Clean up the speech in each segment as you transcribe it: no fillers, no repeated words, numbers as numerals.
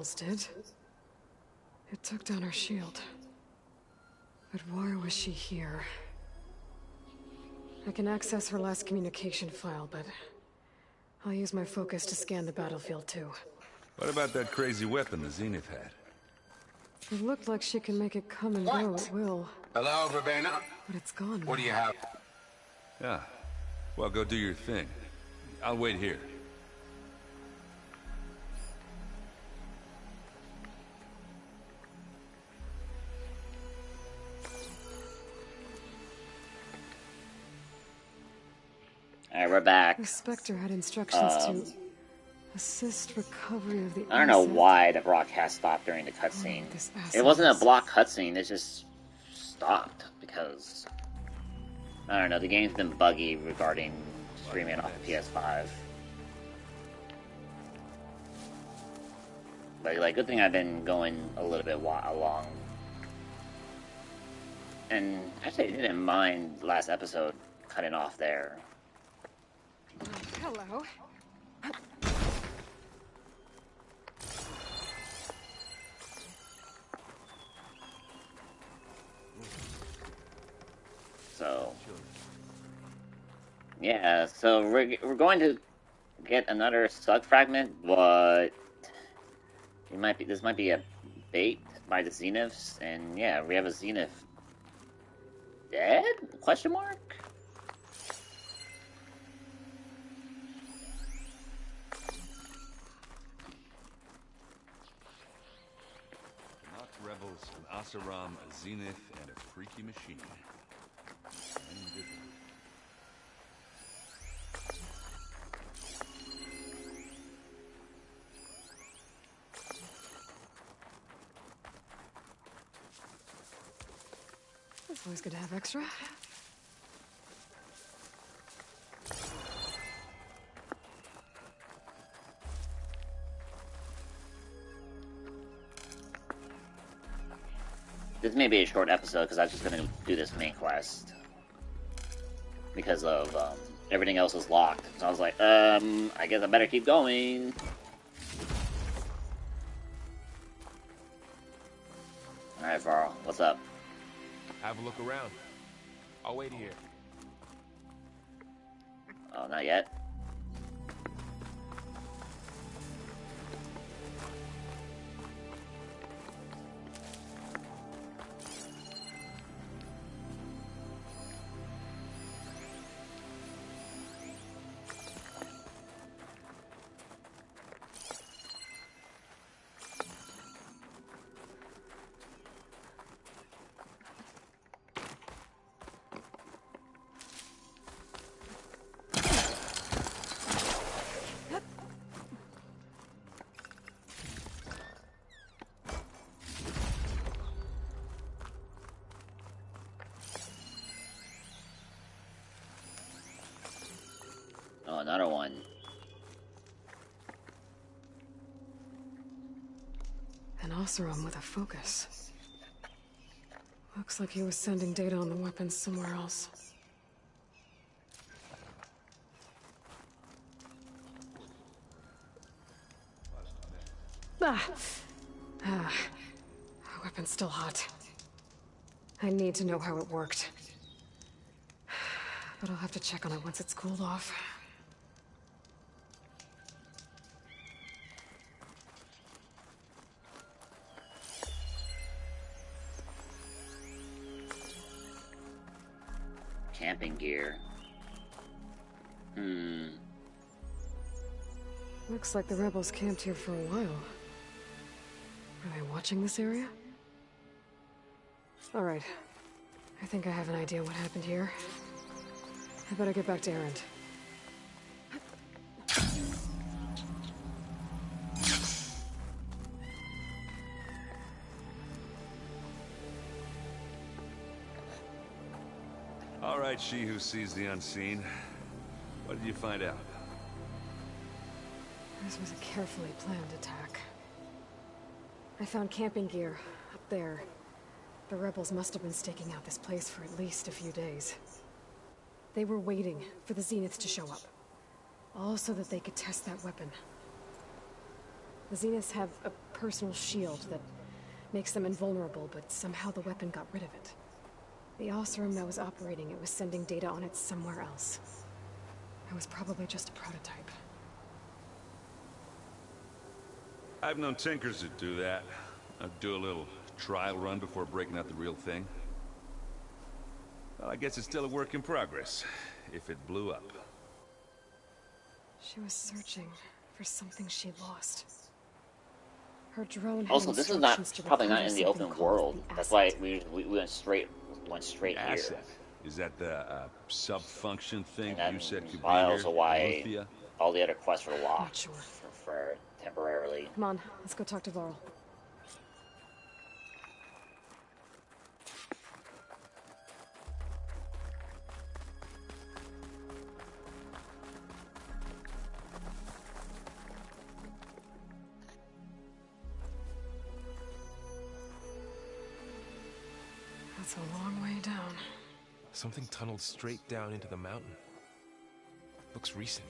rebels did. It took down her shield. But why was she here? I can access her last communication file, but I'll use my focus to scan the battlefield too. What about that crazy weapon the Zenith had? It looked like she can make it come and go at will. Hello, Verbena? But it's gone now. What do you have? Yeah. Well, go do your thing. I'll wait here. Alright, we're back. The Spectre had instructions to assist recovery of the I don't know asset. why the broadcast stopped during the cutscene. It wasn't a block cutscene, it just stopped because I don't know, the game's been buggy regarding streaming off the PS5. Like good thing I've been going a little bit along. And actually I didn't mind last episode cutting off there. Hello. So, yeah, so we're going to get another slug fragment, but this might be a bait by the Zeniths, and yeah, we have a Zenith dead? Question mark? Rebels, an Asaram, a Zenith, and a freaky machine. It's always good to have extra. This may be a short episode because I'm just going to do this main quest. Because of, everything else is locked. So I was like, I guess I better keep going. Alright, Varl, what's up? Have a look around. I'll wait here. Oh, not yet? Oh, another one. An Oseram with a focus. Looks like he was sending data on the weapons somewhere else. Ah! The weapon's still hot. I need to know how it worked. But I'll have to check on it once it's cooled off. Camping gear. Looks like the rebels camped here for a while. Are they watching this area? Alright. I think I have an idea what happened here. I better get back to Erend. All right, she who sees the unseen. What did you find out? This was a carefully planned attack. I found camping gear up there. The rebels must have been staking out this place for at least a few days. They were waiting for the Zeniths to show up. All so that they could test that weapon. The Zeniths have a personal shield that makes them invulnerable, but somehow the weapon got rid of it. The Osram that was operating it was sending data on it somewhere else. It was probably just a prototype. I've known tinkers that do that. I'd do a little trial run before breaking out the real thing. Well, I guess it's still a work in progress, if it blew up. She was searching for something she lost. Her drone had Also, this is not instructions to probably not recover in the something open called world. the That's asset. why we went straight here. Asset? Is that the sub-function thing And you that said could be why here? also why Eleuthia? all the other quests were Not locked sure. for temporarily. Come on, let's go talk to Varl. That's a long way down. Something tunneled straight down into the mountain. Looks recent.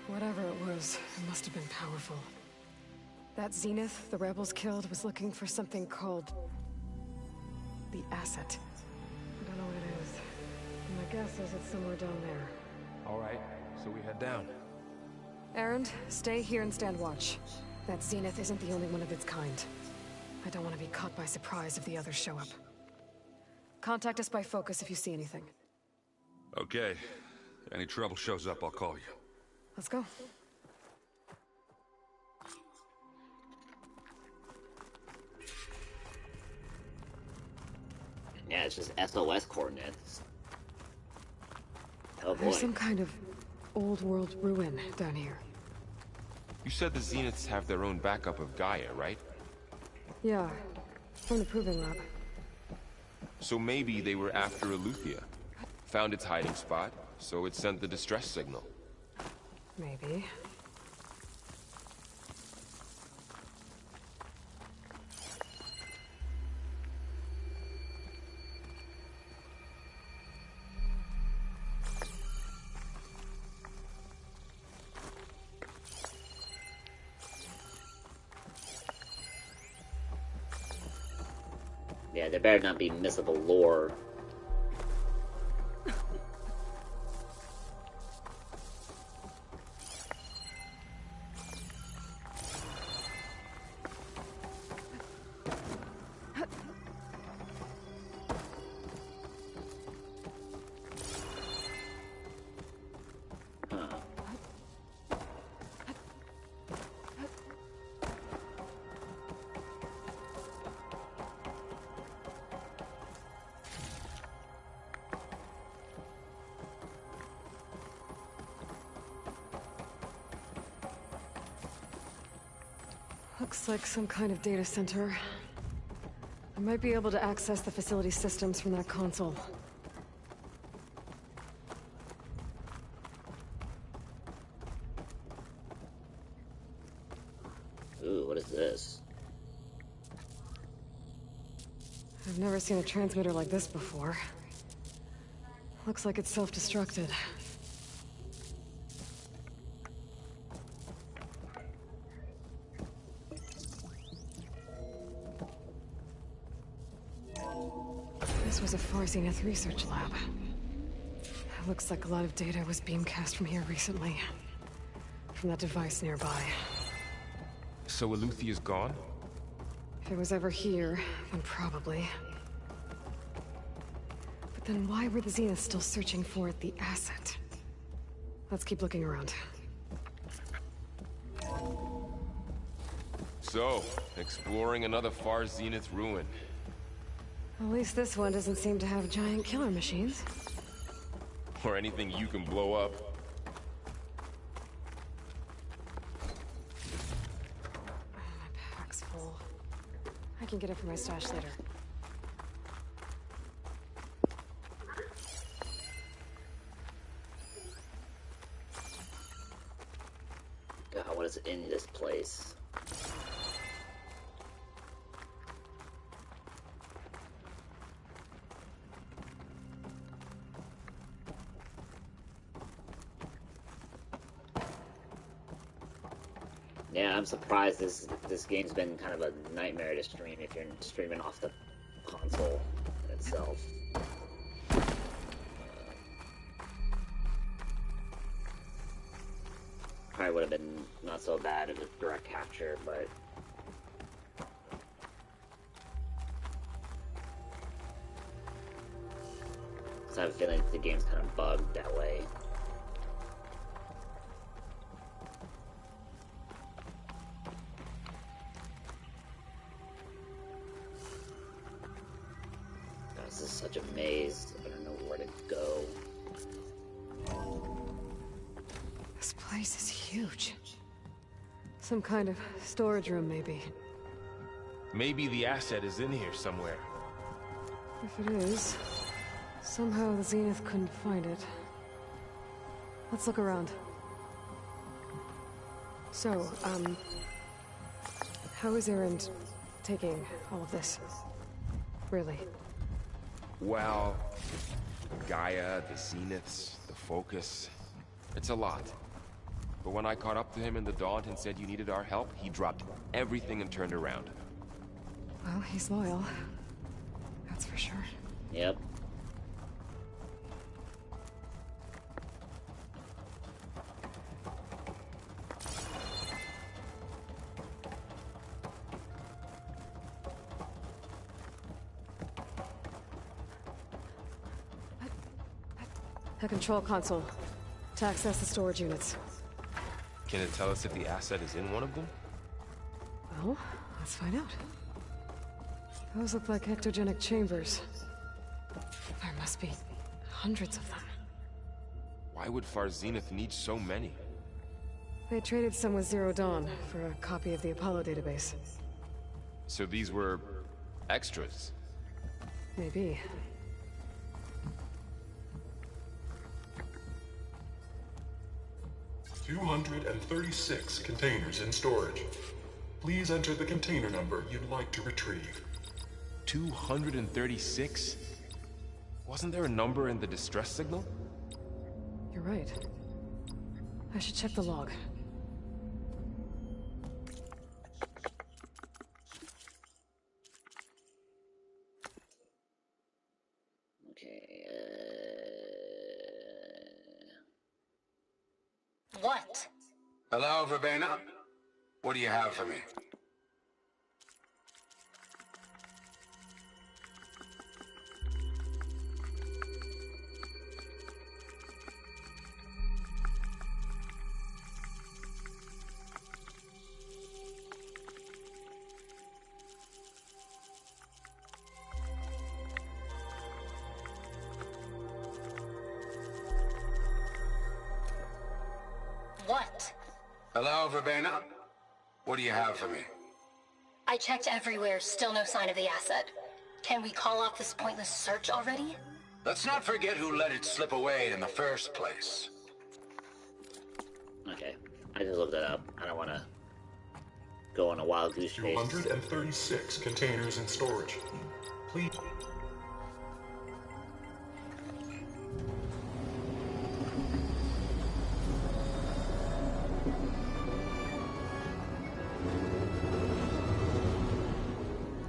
Whatever it was, it must have been powerful. That Zenith the rebels killed was looking for something called the asset. I don't know what it is. My guess is it's somewhere down there. All right, so we head down. Erend, stay here and stand watch. That Zenith isn't the only one of its kind. I don't want to be caught by surprise if the others show up. Contact us by focus if you see anything. Okay. Any trouble shows up, I'll call you. Let's go. Yeah, it's just SOS coordinates. Oh boy. There's some kind of old world ruin down here. You said the Zeniths have their own backup of Gaia, right? Yeah, from the proving lab. So maybe they were after Eleuthia. Found its hiding spot, so it sent the distress signal. Maybe. Yeah, there better not be missable lore. Looks like some kind of data center. I might be able to access the facility systems from that console. Ooh, what is this? I've never seen a transmitter like this before. Looks like it's self-destructed. This was a Far Zenith research lab. Looks like a lot of data was beamcast from here recently. From that device nearby. So Eleuthia's gone? If it was ever here, then probably. But then why were the Zeniths still searching for the asset? Let's keep looking around. So, exploring another Far Zenith ruin. At least this one doesn't seem to have giant killer machines. Or anything you can blow up. My pack's full. I can get it from my stash later. God, what is in this place? Yeah, I'm surprised this game's been kind of a nightmare to stream if you're streaming off the console itself. Probably would have been not so bad if it was direct capture, but I have a feeling the game's kind of bugged that way. This is such a maze. I don't know where to go. This place is huge. Some kind of storage room, maybe. Maybe the asset is in here somewhere. If it is, somehow the Zenith couldn't find it. Let's look around. So, how is Erend taking all of this? Really? Well, Gaia, the Zeniths, the Focus. It's a lot. But when I caught up to him in the Daunt and said you needed our help, he dropped everything and turned around. Well, he's loyal. That's for sure. Yep. A control console. To access the storage units. Can it tell us if the asset is in one of them? Well, let's find out. Those look like ectogenic chambers. There must be hundreds of them. Why would Far Zenith need so many? They traded some with Zero Dawn for a copy of the Apollo database. So these were extras? Maybe. "236 containers in storage. Please enter the container number you'd like to retrieve." 236? Wasn't there a number in the distress signal? You're right. I should check the log. Okay, What? Hello, Verbena. What do you have for me? What? Hello, Verbena. What do you have for me? I checked everywhere, still no sign of the asset. Can we call off this pointless search already? Let's not forget who let it slip away in the first place. okay. I just looked it up. I don't want to go on a wild goose chase. 236 containers in storage. Please.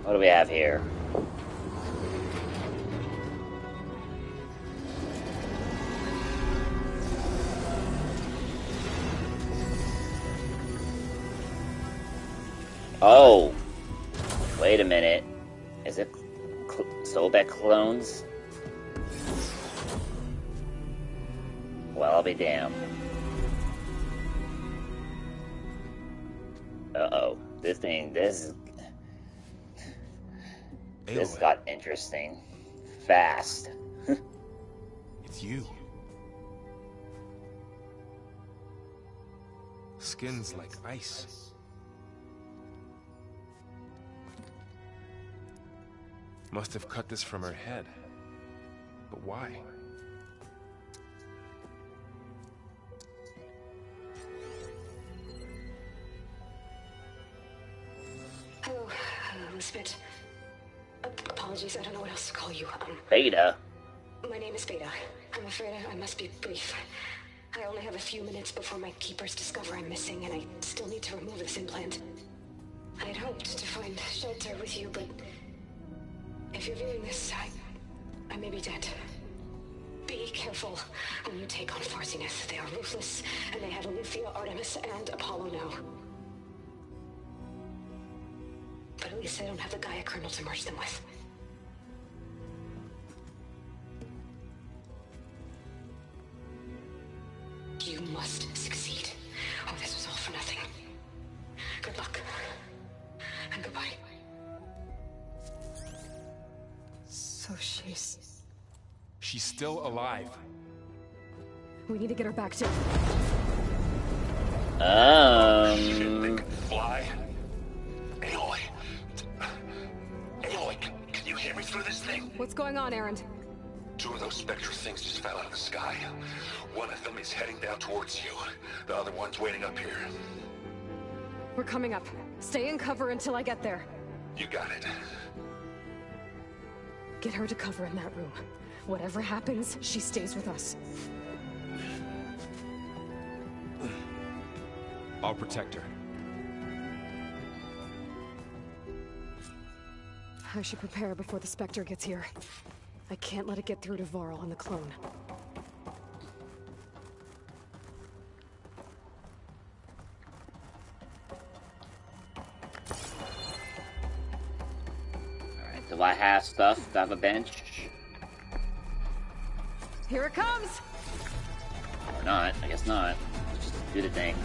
What do we have here? Oh! Wait a minute. Is it Sobek clones? Well, I'll be damned. Uh-oh. This Aloy, got interesting. Fast. it's you. Skin's like ice. Must have cut this from her head. But why? Hello, Spit. Apologies, I don't know what else to call you. Beta. My name is Beta. I'm afraid I must be brief. I only have a few minutes before my keepers discover I'm missing, and I still need to remove this implant. I had hoped to find shelter with you, but if you're viewing this, I may be dead. Be careful when you take on Far Zenith. They are ruthless, and they have Eleuthia, Artemis, and Apollo now. But at least they don't have the Gaia kernel to merge them with. You must succeed, or this was all for nothing. Good luck. And goodbye. So She's still alive. we need to get her back to... Shit, they can fly. Aloy. Aloy, can you hear me through this thing? What's going on, Aaron? 2 of those spectral things just fell out of the sky. One of them is heading down towards you. The other one's waiting up here. We're coming up. Stay in cover until I get there. You got it. Get her to cover in that room. Whatever happens, she stays with us. I'll protect her. I should prepare before the Spectre gets here. I can't let it get through to Varl and the clone. Alright, do I have stuff? Do I have a bench? Here it comes! Or not, I guess not. Let's just do the thing.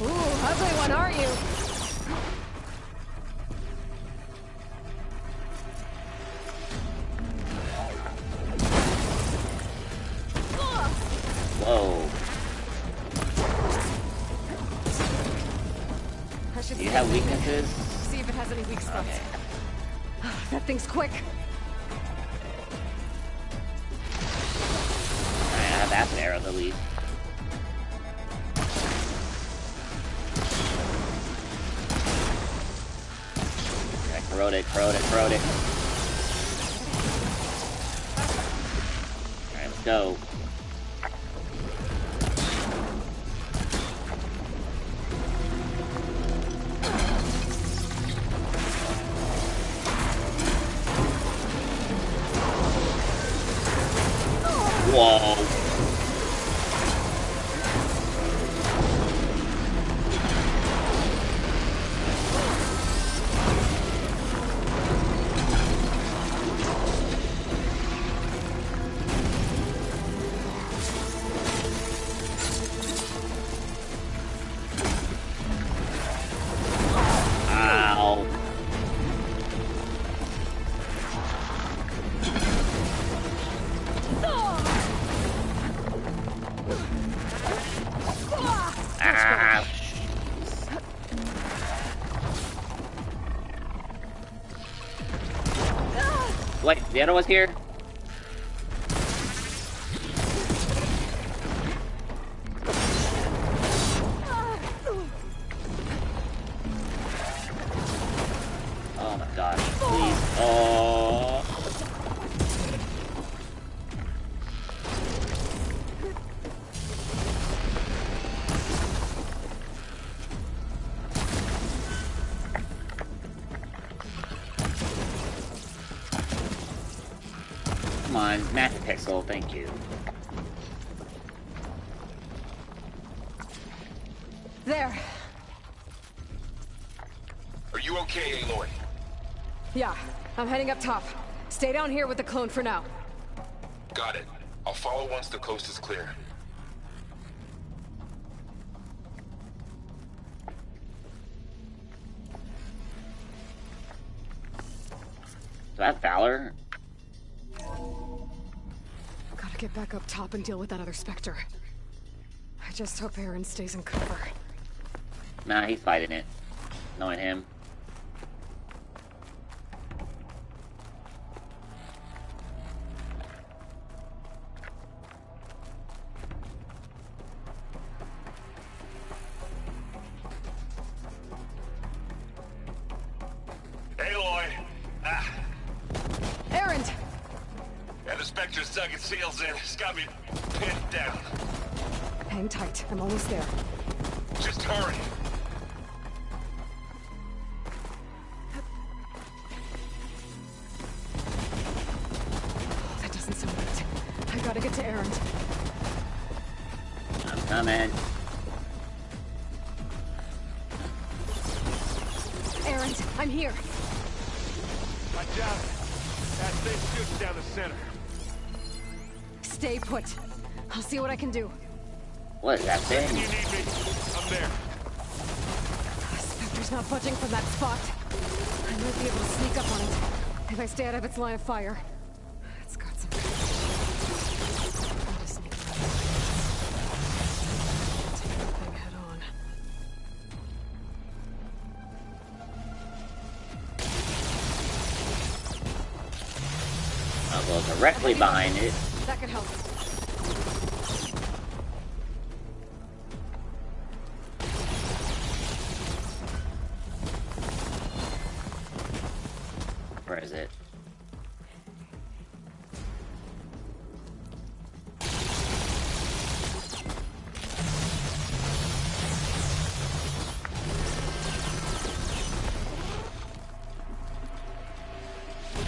Ooh, ugly one, are you? Whoa. Do you have weaknesses? See if it has any weak spots. Okay. That thing's quick. I have acid arrows at least. Okay, corrode it. Alright, let's go. Whoa. Ow. Ah. Wait, the other one's here? Oh my gosh, please. Oh. Come on, Math Pixel, thank you. There. Are you okay, Aloy? Yeah, I'm heading up top. Stay down here with the clone for now. Got it. I'll follow once the coast is clear. Do I have Valor? Gotta get back up top and deal with that other Spectre. I just hope Aaron stays in cover. Nah, he's fighting it. Knowing him. seals in. It's got me pinned down. Hang tight. I'm almost there. Just hurry. Oh, that doesn't sound good. I gotta get to Erend. I'm coming. Erend, I'm here. Watch out. That thing shoots down the center. Stay put. I'll see what I can do. What is that thing? You need me. I'm there. Spectre's not budging from that spot. I might be able to sneak up on it if I stay out of its line of fire. It's got some. I'll just sneak around. Take the thing head on. I'll go directly behind it. That could help. Where is it?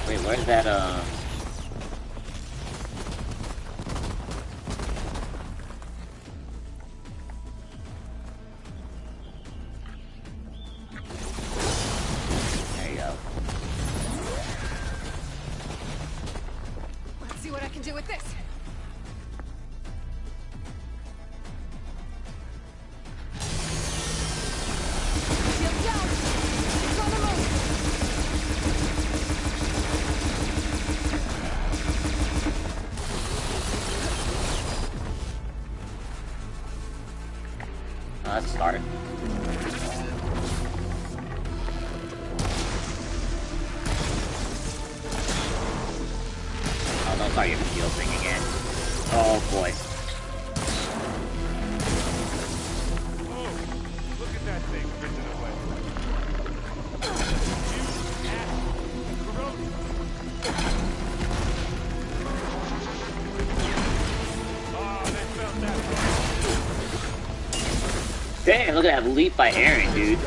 Wait, where's that, There you go. Let's see what I can do with this. Shield down. It's on the move. Let's start. Oh, don't start your shield thing again. Oh boy. Oh, look at that thing drifting away. You ass. Corroded. Oh, they felt that wrong. Damn, look at that leap by Aaron, dude.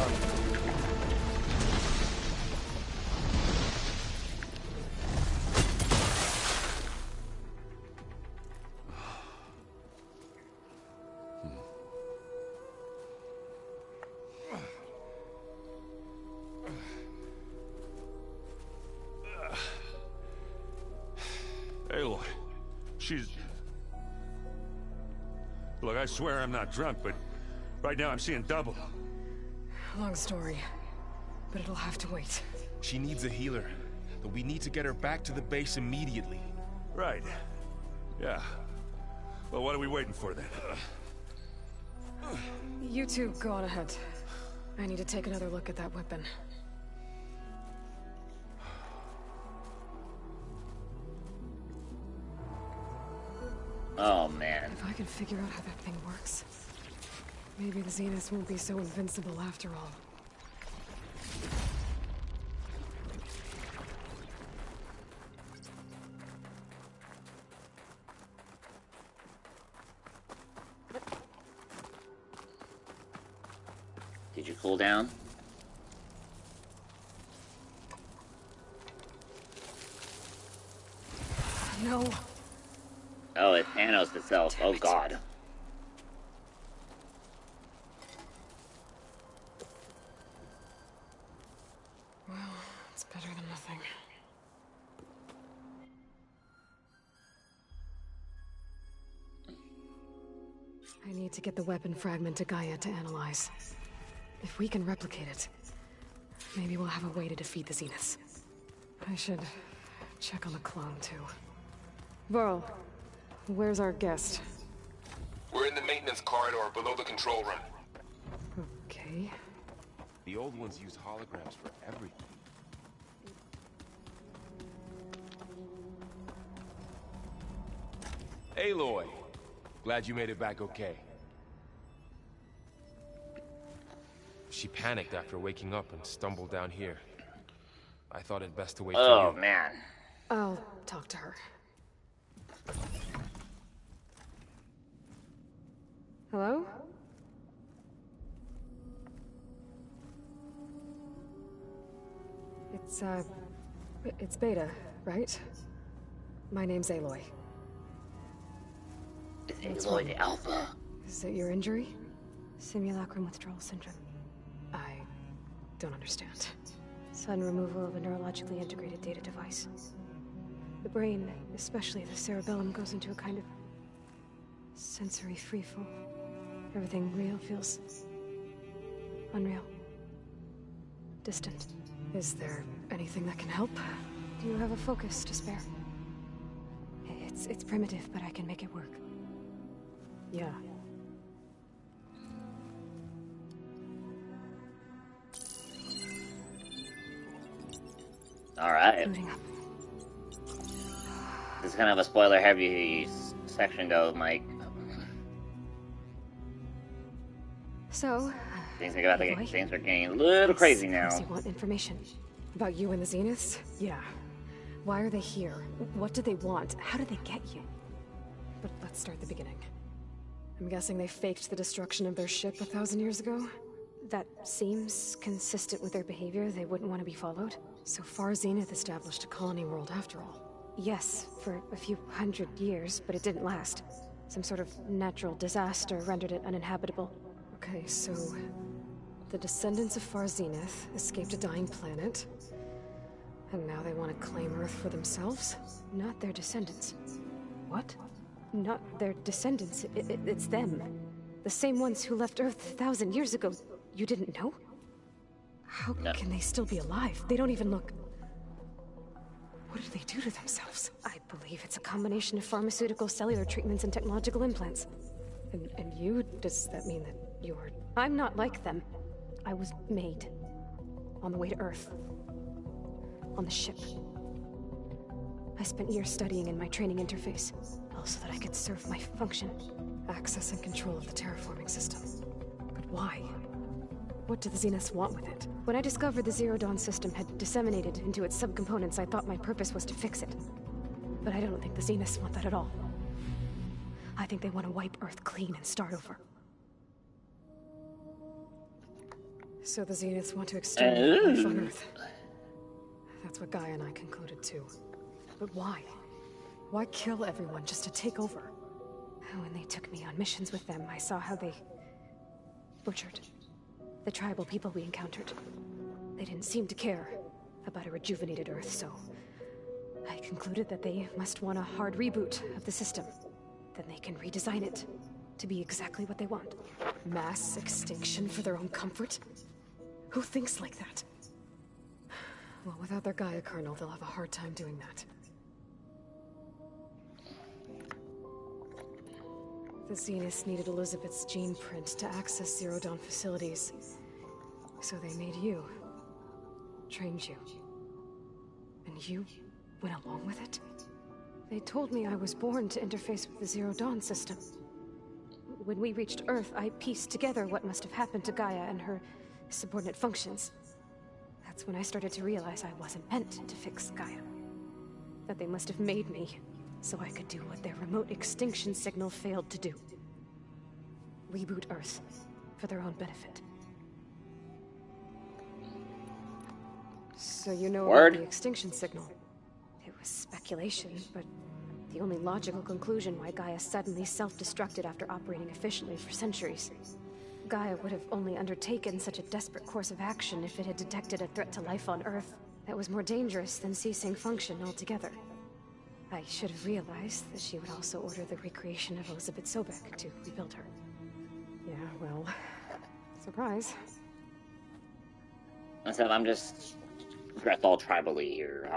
Aloy, she's... Look, I swear I'm not drunk, but right now I'm seeing double. Long story, but it'll have to wait. She needs a healer, but we need to get her back to the base immediately. Right. Yeah. Well, what are we waiting for then? You two go on ahead. I need to take another look at that weapon. Oh man. If I can figure out how that thing works, maybe the Zeniths won't be so invincible after all. Did you cool down? No. Oh, it Thanos itself. Oh god. Well, it's better than nothing. I need to get the weapon fragment to Gaia to analyze. If we can replicate it, maybe we'll have a way to defeat the Zeniths. I should check on the clone, too. Varl, where's our guest? We're in the maintenance corridor below the control room. Okay. The old ones used holograms for everything. Aloy, glad you made it back okay. She panicked after waking up and stumbled down here. I thought it best to wait for you. Oh man. I'll talk to her. Hello? It's Beta, right? My name's Aloy. It's Aloy the Alpha. Is it your injury? Simulacrum withdrawal syndrome. I don't understand. Sudden removal of a neurologically integrated data device. The brain, especially the cerebellum, goes into a kind of sensory freefall. Everything real feels unreal. Distant. Is there anything that can help? Do you have a focus to spare? It's primitive, but I can make it work. Yeah. Alright. Booting up. This is kind of a spoiler-heavy section, though, Mike. So, Things are getting a little crazy now. You want information about you and the Zeniths? Yeah. Why are they here? What do they want? How did they get you? But let's start at the beginning. I'm guessing they faked the destruction of their ship 1,000 years ago? That seems consistent with their behavior. They wouldn't want to be followed. So far, Zenith established a colony world after all. Yes, for a few hundred years, but it didn't last. Some sort of natural disaster rendered it uninhabitable. Okay, so the descendants of Far Zenith escaped a dying planet, and now they want to claim Earth for themselves? Not their descendants. What? Not their descendants. It's them. The same ones who left Earth 1,000 years ago. You didn't know? How can they still be alive? They don't even look... What did they do to themselves? I believe it's a combination of pharmaceutical, cellular treatments, and technological implants. And you? Does that mean that you're... I'm not like them. I was made. On the way to Earth. On the ship. I spent years studying in my training interface, so that I could serve my function. Access and control of the terraforming system. But why? What do the Zeniths want with it? When I discovered the Zero Dawn system had disseminated into its subcomponents, I thought my purpose was to fix it. But I don't think the Zeniths want that at all. I think they want to wipe Earth clean and start over. So the Zeniths want to exterminate life on Earth. That's what Gaia and I concluded too. But why? Why kill everyone just to take over? When they took me on missions with them, I saw how they butchered the tribal people we encountered. They didn't seem to care about a rejuvenated Earth, so I concluded that they must want a hard reboot of the system. Then they can redesign it to be exactly what they want. Mass extinction for their own comfort? Who thinks like that? Well, without their Gaia kernel, they'll have a hard time doing that. The Zeniths needed Elizabeth's gene print to access Zero Dawn facilities. So they made you. Trained you. And you went along with it? They told me I was born to interface with the Zero Dawn system. When we reached Earth, I pieced together what must have happened to Gaia and her subordinate functions. That's when I started to realize I wasn't meant to fix Gaia. That they must have made me so I could do what their remote extinction signal failed to do. Reboot Earth for their own benefit. So you know about the extinction signal. It was speculation, but the only logical conclusion why Gaia suddenly self-destructed after operating efficiently for centuries. Gaia would have only undertaken such a desperate course of action if it had detected a threat to life on Earth that was more dangerous than ceasing function altogether. I should have realized that she would also order the recreation of Elizabeth Sobek to rebuild her. Yeah, well, surprise. Myself, I'm just dressed all tribally here.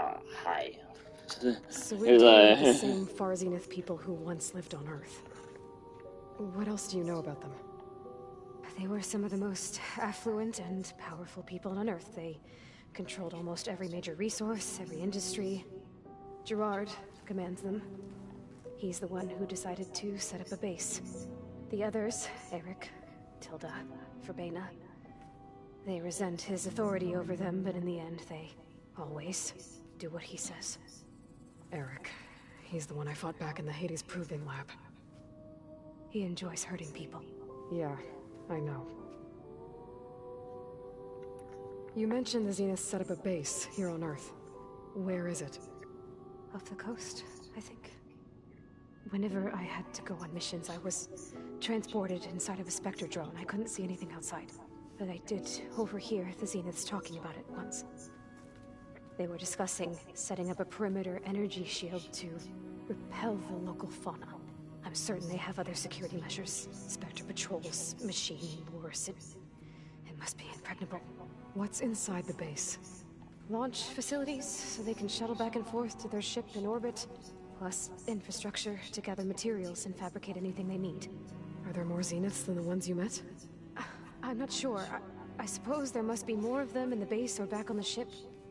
Hi. So we're dealing with the same Far Zenith people who once lived on Earth. What else do you know about them? They were some of the most affluent and powerful people on Earth. They controlled almost every major resource, every industry. Gerard commands them. He's the one who decided to set up a base. The others, Eric, Tilda, Verbena, they resent his authority over them, but in the end, they always do what he says. Eric. He's the one I fought back in the Hades Proving Lab. He enjoys hurting people. Yeah, I know. You mentioned the Zeniths set up a base here on Earth. Where is it? Off the coast, I think. Whenever I had to go on missions, I was transported inside of a Spectre drone. I couldn't see anything outside. But I did overhear the Zeniths talking about it once. They were discussing setting up a perimeter energy shield to repel the local fauna. I'm certain they have other security measures. Spectre patrols, machine wars. It must be impregnable. What's inside the base? Launch facilities, so they can shuttle back and forth to their ship in orbit. Plus infrastructure to gather materials and fabricate anything they need. Are there more Zeniths than the ones you met? I'm not sure. I suppose there must be more of them in the base or back on the ship.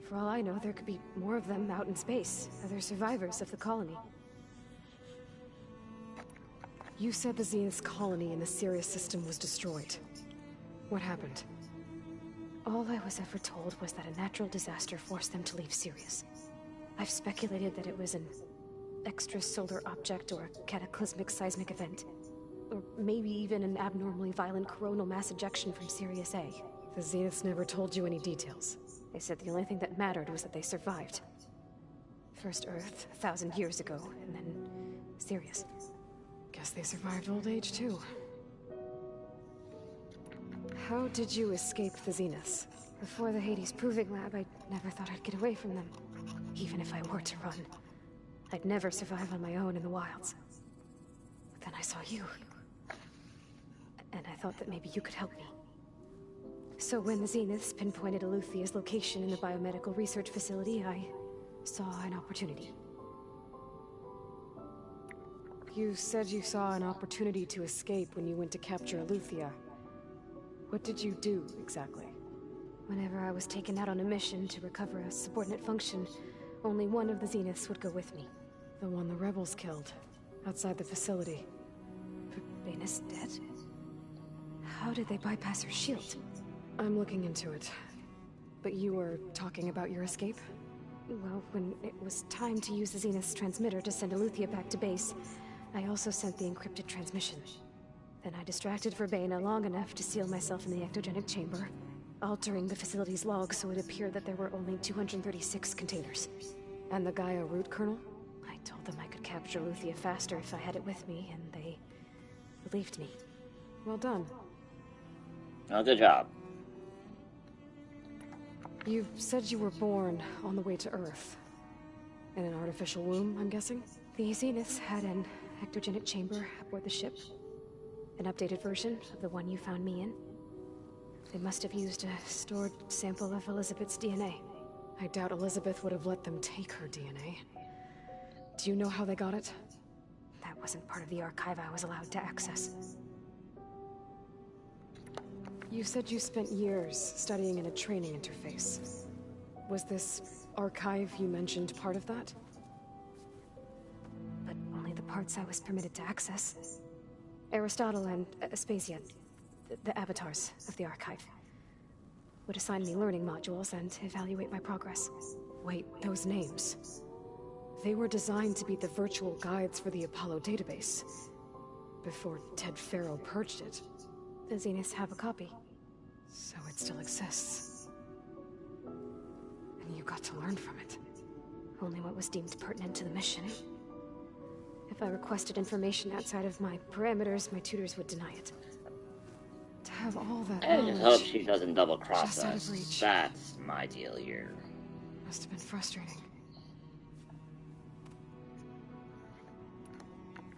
For all I know, there could be more of them out in space. Other survivors of the colony. You said the Zenith's colony in the Sirius system was destroyed. What happened? All I was ever told was that a natural disaster forced them to leave Sirius. I've speculated that it was an extrasolar object or a cataclysmic seismic event. Or maybe even an abnormally violent coronal mass ejection from Sirius A. The Zeniths never told you any details. They said the only thing that mattered was that they survived. First Earth, 1,000 years ago, and then Sirius. Guess they survived old age, too. How did you escape the Zeniths? Before the Hades Proving Lab, I never thought I'd get away from them. Even if I were to run. I'd never survive on my own in the wilds. But then I saw you. And I thought that maybe you could help me. So when the Zeniths pinpointed Eleuthia's location in the biomedical research facility, I saw an opportunity. You said you saw an opportunity to escape when you went to capture Eleuthia. What did you do, exactly? Whenever I was taken out on a mission to recover a subordinate function, only one of the Zeniths would go with me. The one the rebels killed, outside the facility. Baina's dead? How did they bypass her shield? I'm looking into it. But you were talking about your escape? Well, when it was time to use the Zenith's transmitter to send Eleuthia back to base, I also sent the encrypted transmission. Then I distracted Baina long enough to seal myself in the ectogenic chamber, altering the facility's log so it appeared that there were only 236 containers. And the Gaia root kernel? I told them I could capture Eleuthia faster if I had it with me, and they believed me. Well done. Oh, good job. You said you were born on the way to Earth. In an artificial womb, I'm guessing? The Zeniths had an ectogenic chamber aboard the ship. An updated version of the one you found me in. They must have used a stored sample of Elizabeth's DNA. I doubt Elizabeth would have let them take her DNA. Do you know how they got it? That wasn't part of the archive I was allowed to access. You said you spent years studying in a training interface. Was this archive you mentioned part of that? But only the parts I was permitted to access. Aristotle and Aspasia, the avatars of the archive, would assign me learning modules and evaluate my progress. Wait, those names. They were designed to be the virtual guides for the Apollo database. Before Ted Farrow purged it. The Zeniths have a copy. So it still exists. And you got to learn from it. Only what was deemed pertinent to the mission. If I requested information outside of my parameters, my tutors would deny it. To have all that I knowledge just hope she doesn't double-cross just out of us. reach. That's my deal here. Must have been frustrating.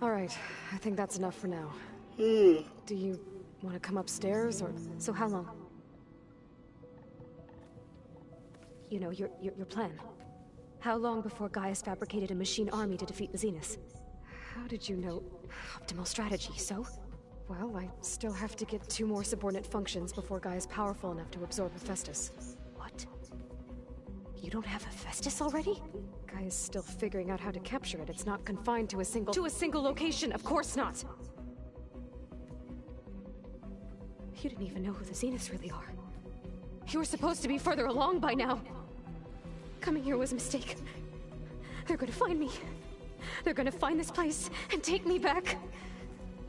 Alright, I think that's enough for now. Do you want to come upstairs, or... So how long? You know, your plan. How long before Gaia's fabricated a machine army to defeat the Zeniths? How did you know? Optimal strategy, so? Well, I still have to get 2 more subordinate functions before Gaia's powerful enough to absorb Hephaestus. What? You don't have Hephaestus already? Gaia's still figuring out how to capture it. It's not confined to a single location, of course not! You didn't even know who the Zeniths really are. You were supposed to be further along by now. Coming here was a mistake. They're gonna find me. They're gonna find this place and take me back.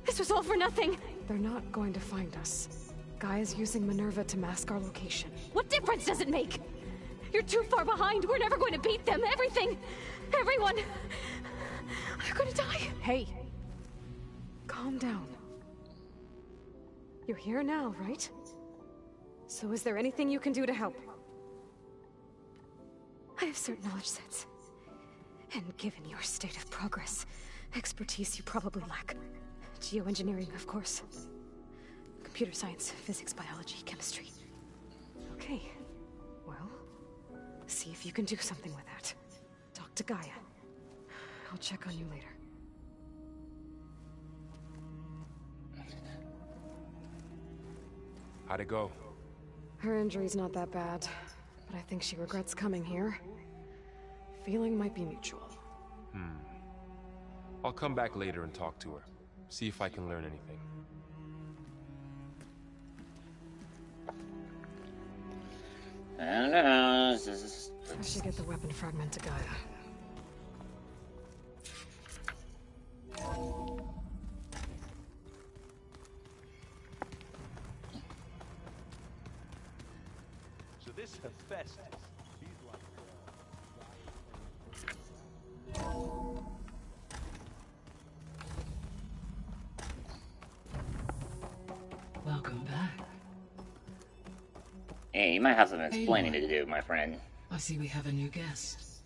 This was all for nothing. they're not going to find us. Gaia's using Minerva to mask our location. What difference does it make? You're too far behind. We're never going to beat them. Everything, everyone, they're gonna die. Hey, calm down. You're here now, right? So is there anything you can do to help? I have certain knowledge sets. And given your state of progress, expertise you probably lack. Geoengineering, of course. Computer science, physics, biology, chemistry. Okay. Well, see if you can do something with that. Talk to Gaia. I'll check on you later. How'd it go? Her injury's not that bad, but I think she regrets coming here. Feeling might be mutual. I'll come back later and talk to her. See if I can learn anything. I don't know. This is... I should get the weapon fragment to Gaia. So this Hephaestus, he's like... Welcome back. Hey, you might have some explaining to do, my friend. I see we have a new guest.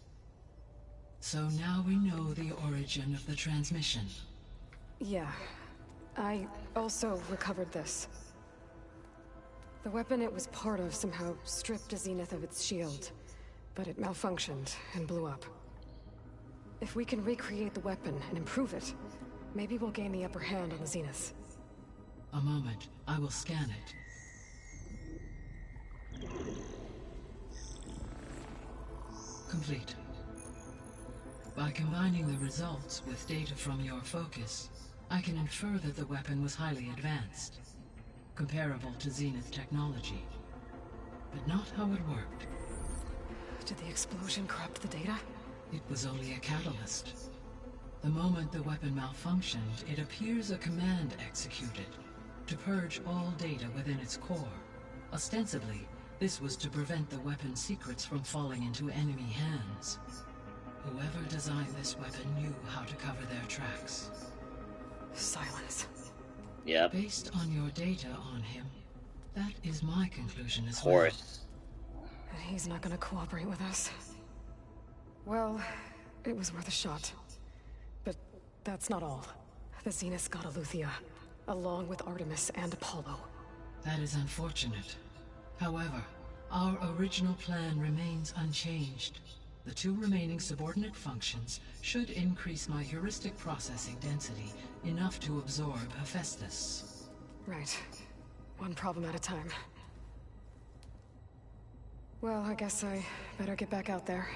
So now we know the origin of the transmission. Yeah. I also recovered this. The weapon it was part of somehow stripped a Zenith of its shield, but it malfunctioned and blew up. If we can recreate the weapon and improve it, maybe we'll gain the upper hand on the Zeniths. A moment, I will scan it. Complete. By combining the results with data from your focus, I can infer that the weapon was highly advanced, comparable to Zenith technology, but not how it worked. Did the explosion corrupt the data? It was only a catalyst. The moment the weapon malfunctioned, it appears a command executed to purge all data within its core. Ostensibly, this was to prevent the weapon's secrets from falling into enemy hands. Whoever designed this weapon knew how to cover their tracks. Silence. Yep. Based on your data on him, that is my conclusion as Of well. course. And he's not gonna cooperate with us. Well, it was worth a shot. But that's not all. The Zeniths got Eleuthia, along with Artemis and Apollo. That is unfortunate. However, our original plan remains unchanged. The two remaining subordinate functions should increase my heuristic processing density enough to absorb Hephaestus. Right. One problem at a time. Well, I guess I better get back out there.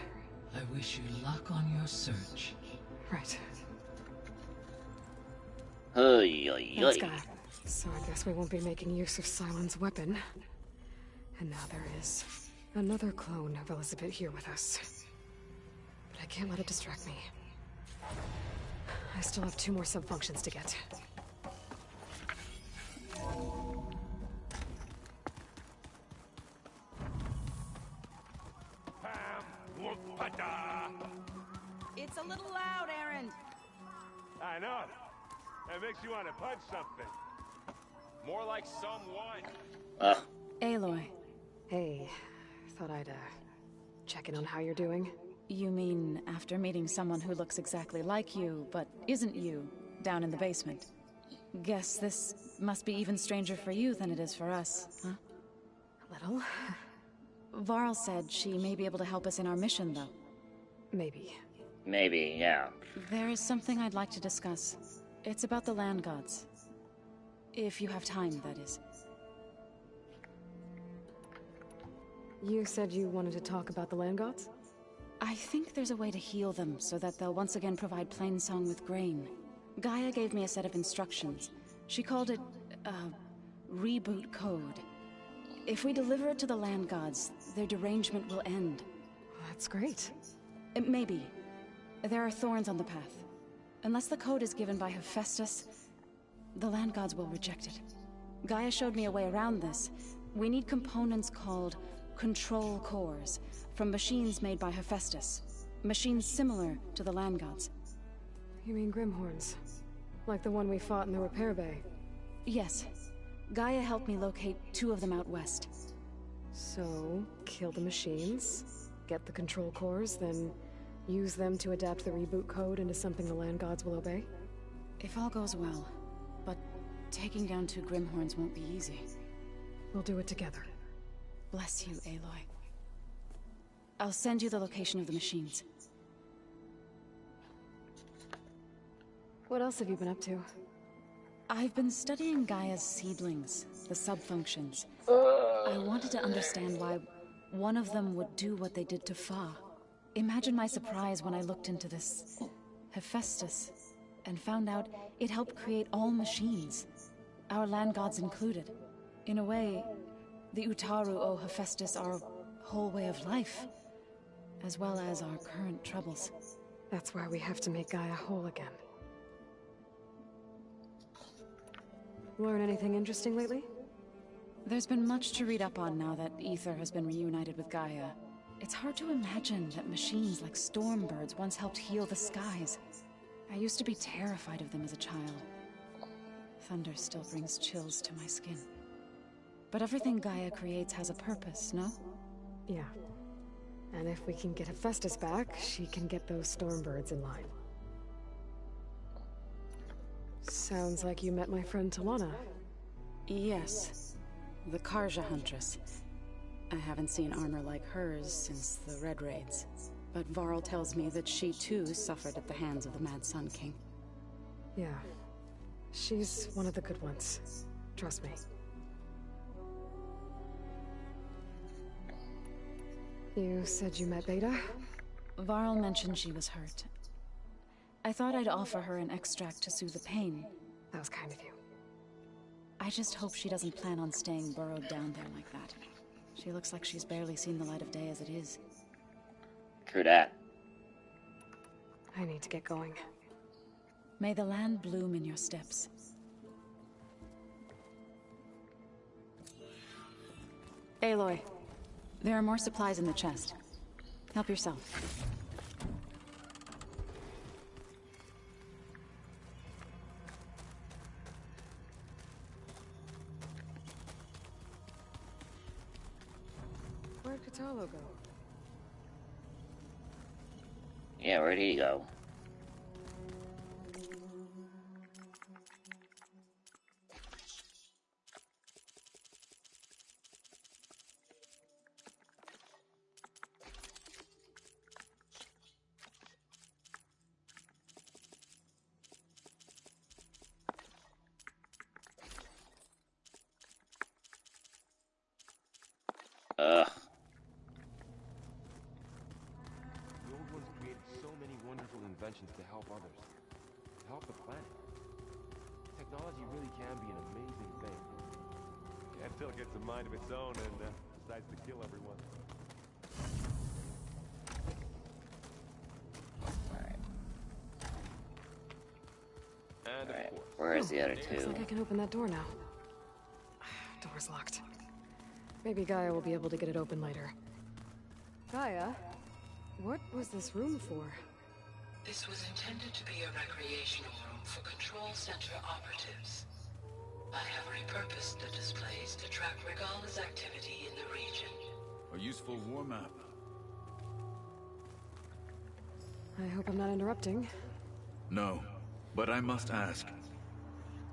I wish you luck on your search. Right. Oy, oy, That's oy. Gaia. So I guess we won't be making use of Cylon's weapon. And now there is another clone of Elizabeth here with us. But I can't let it distract me. I still have 2 more sub-functions to get. It's a little loud, Aaron. I know. That makes you want to punch something. More like someone. Aloy, Hey, thought I'd, check in on how you're doing. You mean after meeting someone who looks exactly like you, but isn't you, down in the basement? Guess this must be even stranger for you than it is for us, huh? A little. Varl said she may be able to help us in our mission, though. Maybe. Maybe, yeah. There is something I'd like to discuss. It's about the land gods. If you have time, that is. You said you wanted to talk about the land gods? I think there's a way to heal them so that they'll once again provide Plainsong with grain. Gaia gave me a set of instructions. She called it, reboot code. If we deliver it to the land gods, their derangement will end. That's great. Maybe. There are thorns on the path. Unless the code is given by Hephaestus, the land gods will reject it. Gaia showed me a way around this. We need components called control cores, from machines made by Hephaestus. Machines similar to the land gods. You mean Grimhorns? Like the one we fought in the repair bay? Yes. Gaia helped me locate 2 of them out west. So, kill the machines, get the control cores, then use them to adapt the reboot code into something the land gods will obey? If all goes well. But taking down 2 Grimhorns won't be easy. We'll do it together. Bless you, Aloy. I'll send you the location of the machines. What else have you been up to? I've been studying Gaia's seedlings, the subfunctions. I wanted to understand why one of them would do what they did to Fa. Imagine my surprise when I looked into this Hephaestus and found out it helped create all machines, our land gods included. In a way, the Utaru owe Hephaestus our whole way of life, as well as our current troubles. That's why we have to make Gaia whole again. Learn anything interesting lately? There's been much to read up on now that Ether has been reunited with Gaia. It's hard to imagine that machines like Stormbirds once helped heal the skies. I used to be terrified of them as a child. Thunder still brings chills to my skin. But everything Gaia creates has a purpose, no? Yeah. And if we can get Hephaestus back, she can get those Stormbirds in line. Sounds like you met my friend Talana. Yes. The Karja Huntress. I haven't seen armor like hers since the Red Raids. But Varl tells me that she too suffered at the hands of the Mad Sun King. Yeah. She's one of the good ones. Trust me. You said you met Beta? Varl mentioned she was hurt. I thought I'd offer her an extract to soothe the pain. That was kind of you. I just hope she doesn't plan on staying burrowed down there like that. She looks like she's barely seen the light of day as it is. True that. I need to get going. May the land bloom in your steps. Aloy, there are more supplies in the chest. Help yourself. Where'd Katalo go? Yeah, where'd he go? Ugh. The old ones created so many wonderful inventions to help others. To help the planet. Technology really can be an amazing thing. Until it gets a mind of its own and decides to kill everyone. And of course. Where's the other two? Looks like I can open that door now. Door's locked. Maybe Gaia will be able to get it open later. Gaia? What was this room for? This was intended to be a recreational room for Control Center operatives. I have repurposed the displays to track Regala's activity in the region. A useful war map. I hope I'm not interrupting. No, but I must ask.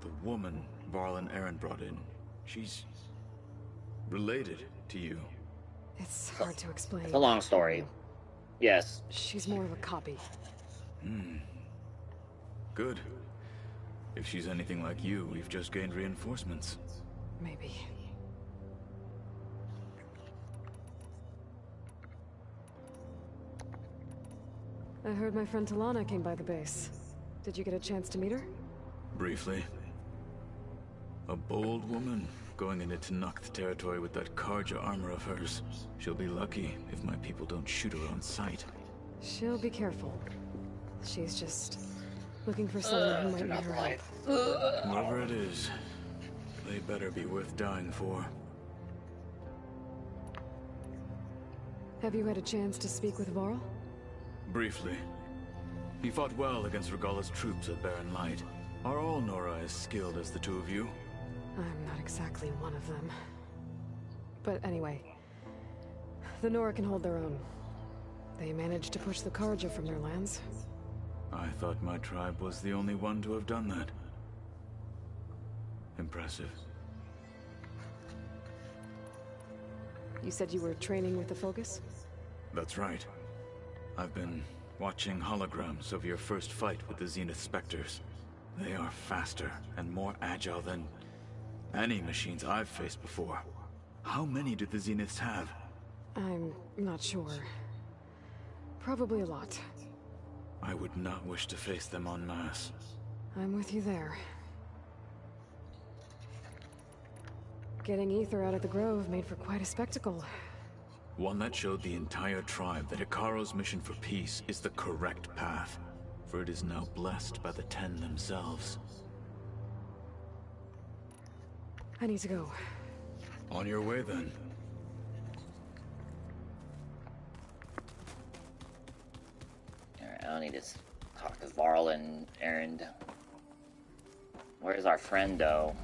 The woman Varl and Aaron brought in, she's related to you. It's hard to explain. It's a long story. Yes. She's more of a copy. Good. If she's anything like you, we've just gained reinforcements. Maybe. I heard my friend Talana came by the base. Did you get a chance to meet her? Briefly. A bold woman, going into Tenakth territory with that Karja armor of hers. She'll be lucky if my people don't shoot her on sight. She'll be careful. She's just Looking for someone who might need her help. Whoever it is, they better be worth dying for. Have you had a chance to speak with Varl? Briefly. He fought well against Regalla's troops at Barren Light. Are all Nora as skilled as the two of you? I'm not exactly one of them. But anyway, the Nora can hold their own. They managed to push the Karja from their lands. I thought my tribe was the only one to have done that. Impressive. You said you were training with the Focus? That's right. I've been watching holograms of your first fight with the Zenith Spectres. They are faster and more agile than any machines I've faced before. How many do the Zeniths have? I'm not sure. Probably a lot. I would not wish to face them en masse. I'm with you there. Getting Ether out of the Grove made for quite a spectacle. One that showed the entire tribe that Ikaro's mission for peace is the correct path, for it is now blessed by the Ten themselves. I need to go. On your way, then. Alright, I need to talk to Varl and Erend. Where's our friend, though?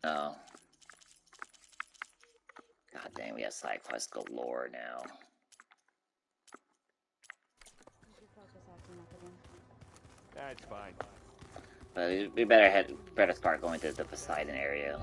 Oh. God dang, we have side quests galore now. That's fine. But we better start going to the Poseidon area.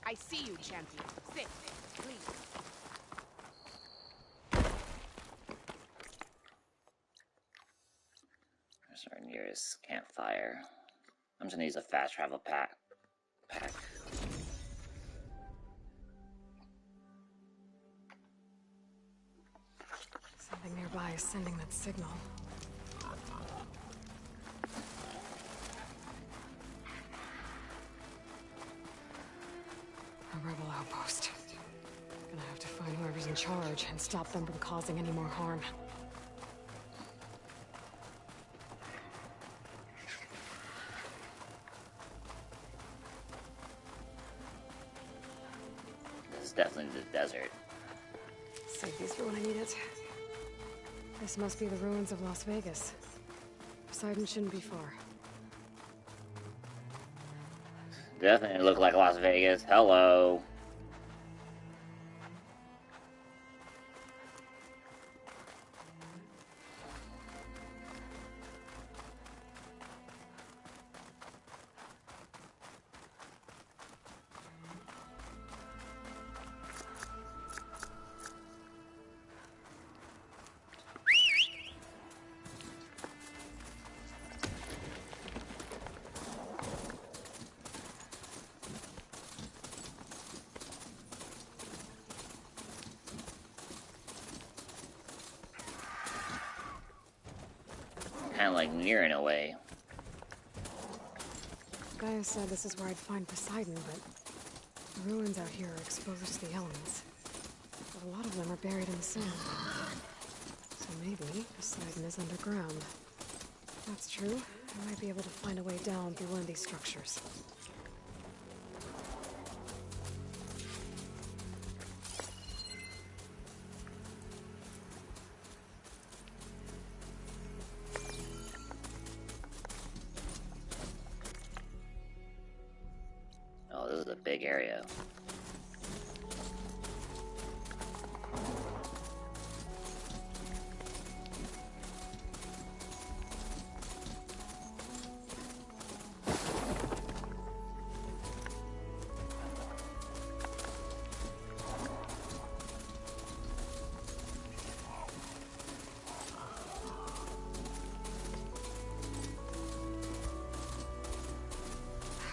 I see you, champion. Sit, please. There's our nearest campfire. I'm just gonna use a fast travel pack. Something nearby is sending that signal. A rebel outpost. Gonna have to find whoever's in charge and stop them from causing any more harm. This is definitely the desert. Save these for when I need it. This must be the ruins of Las Vegas. Poseidon shouldn't be far. Definitely look like Las Vegas. Hello. Kind of like near in a way. Gaia said this is where I'd find Poseidon, but the ruins out here are exposed to the elements. But a lot of them are buried in the sand. So maybe Poseidon is underground. If that's true, I might be able to find a way down through one of these structures. area.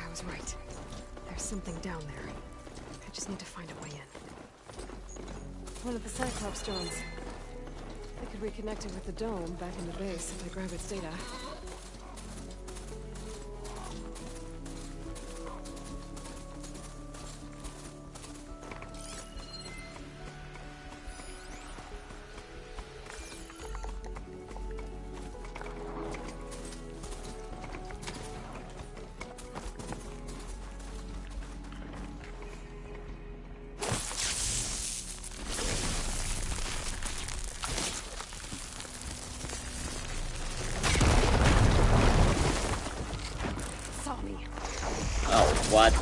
I was right. There's something down there. I just need to find a way in. One of the Cyclops drones. I could reconnect it with the dome back in the base if I grab its data. What?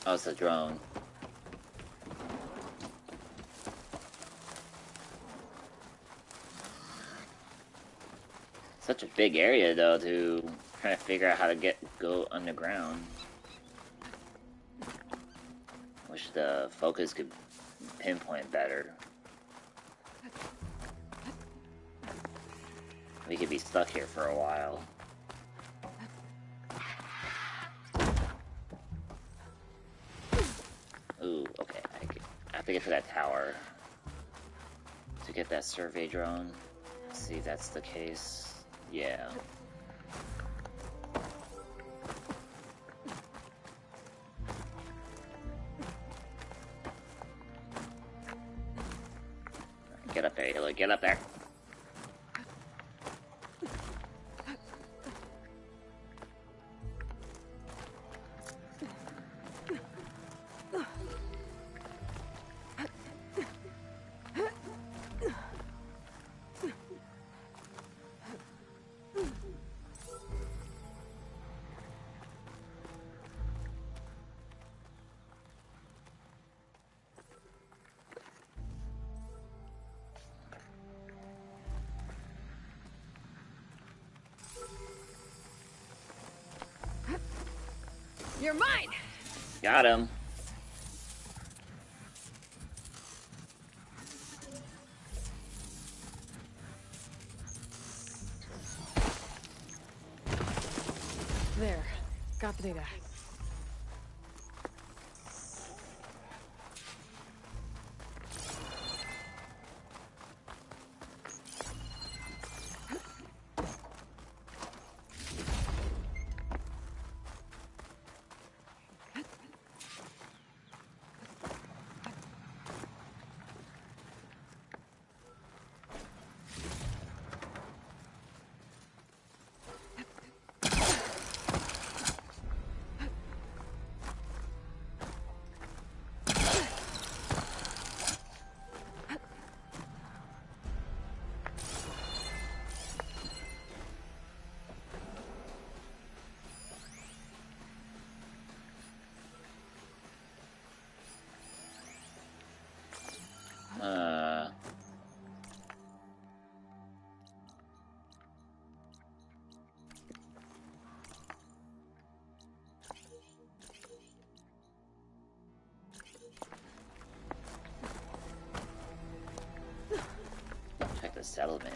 Oh, it's a drone. Such a big area, though, to try to figure out how to go underground. Wish the focus could pinpoint better. We could be stuck here for a while. Ooh, okay. I have to get to that tower to get that survey drone. Let's see if that's the case. Yeah. Get up there, Aloy. Get up there. You're mine! Got him. There. Got the data. Check the settlement.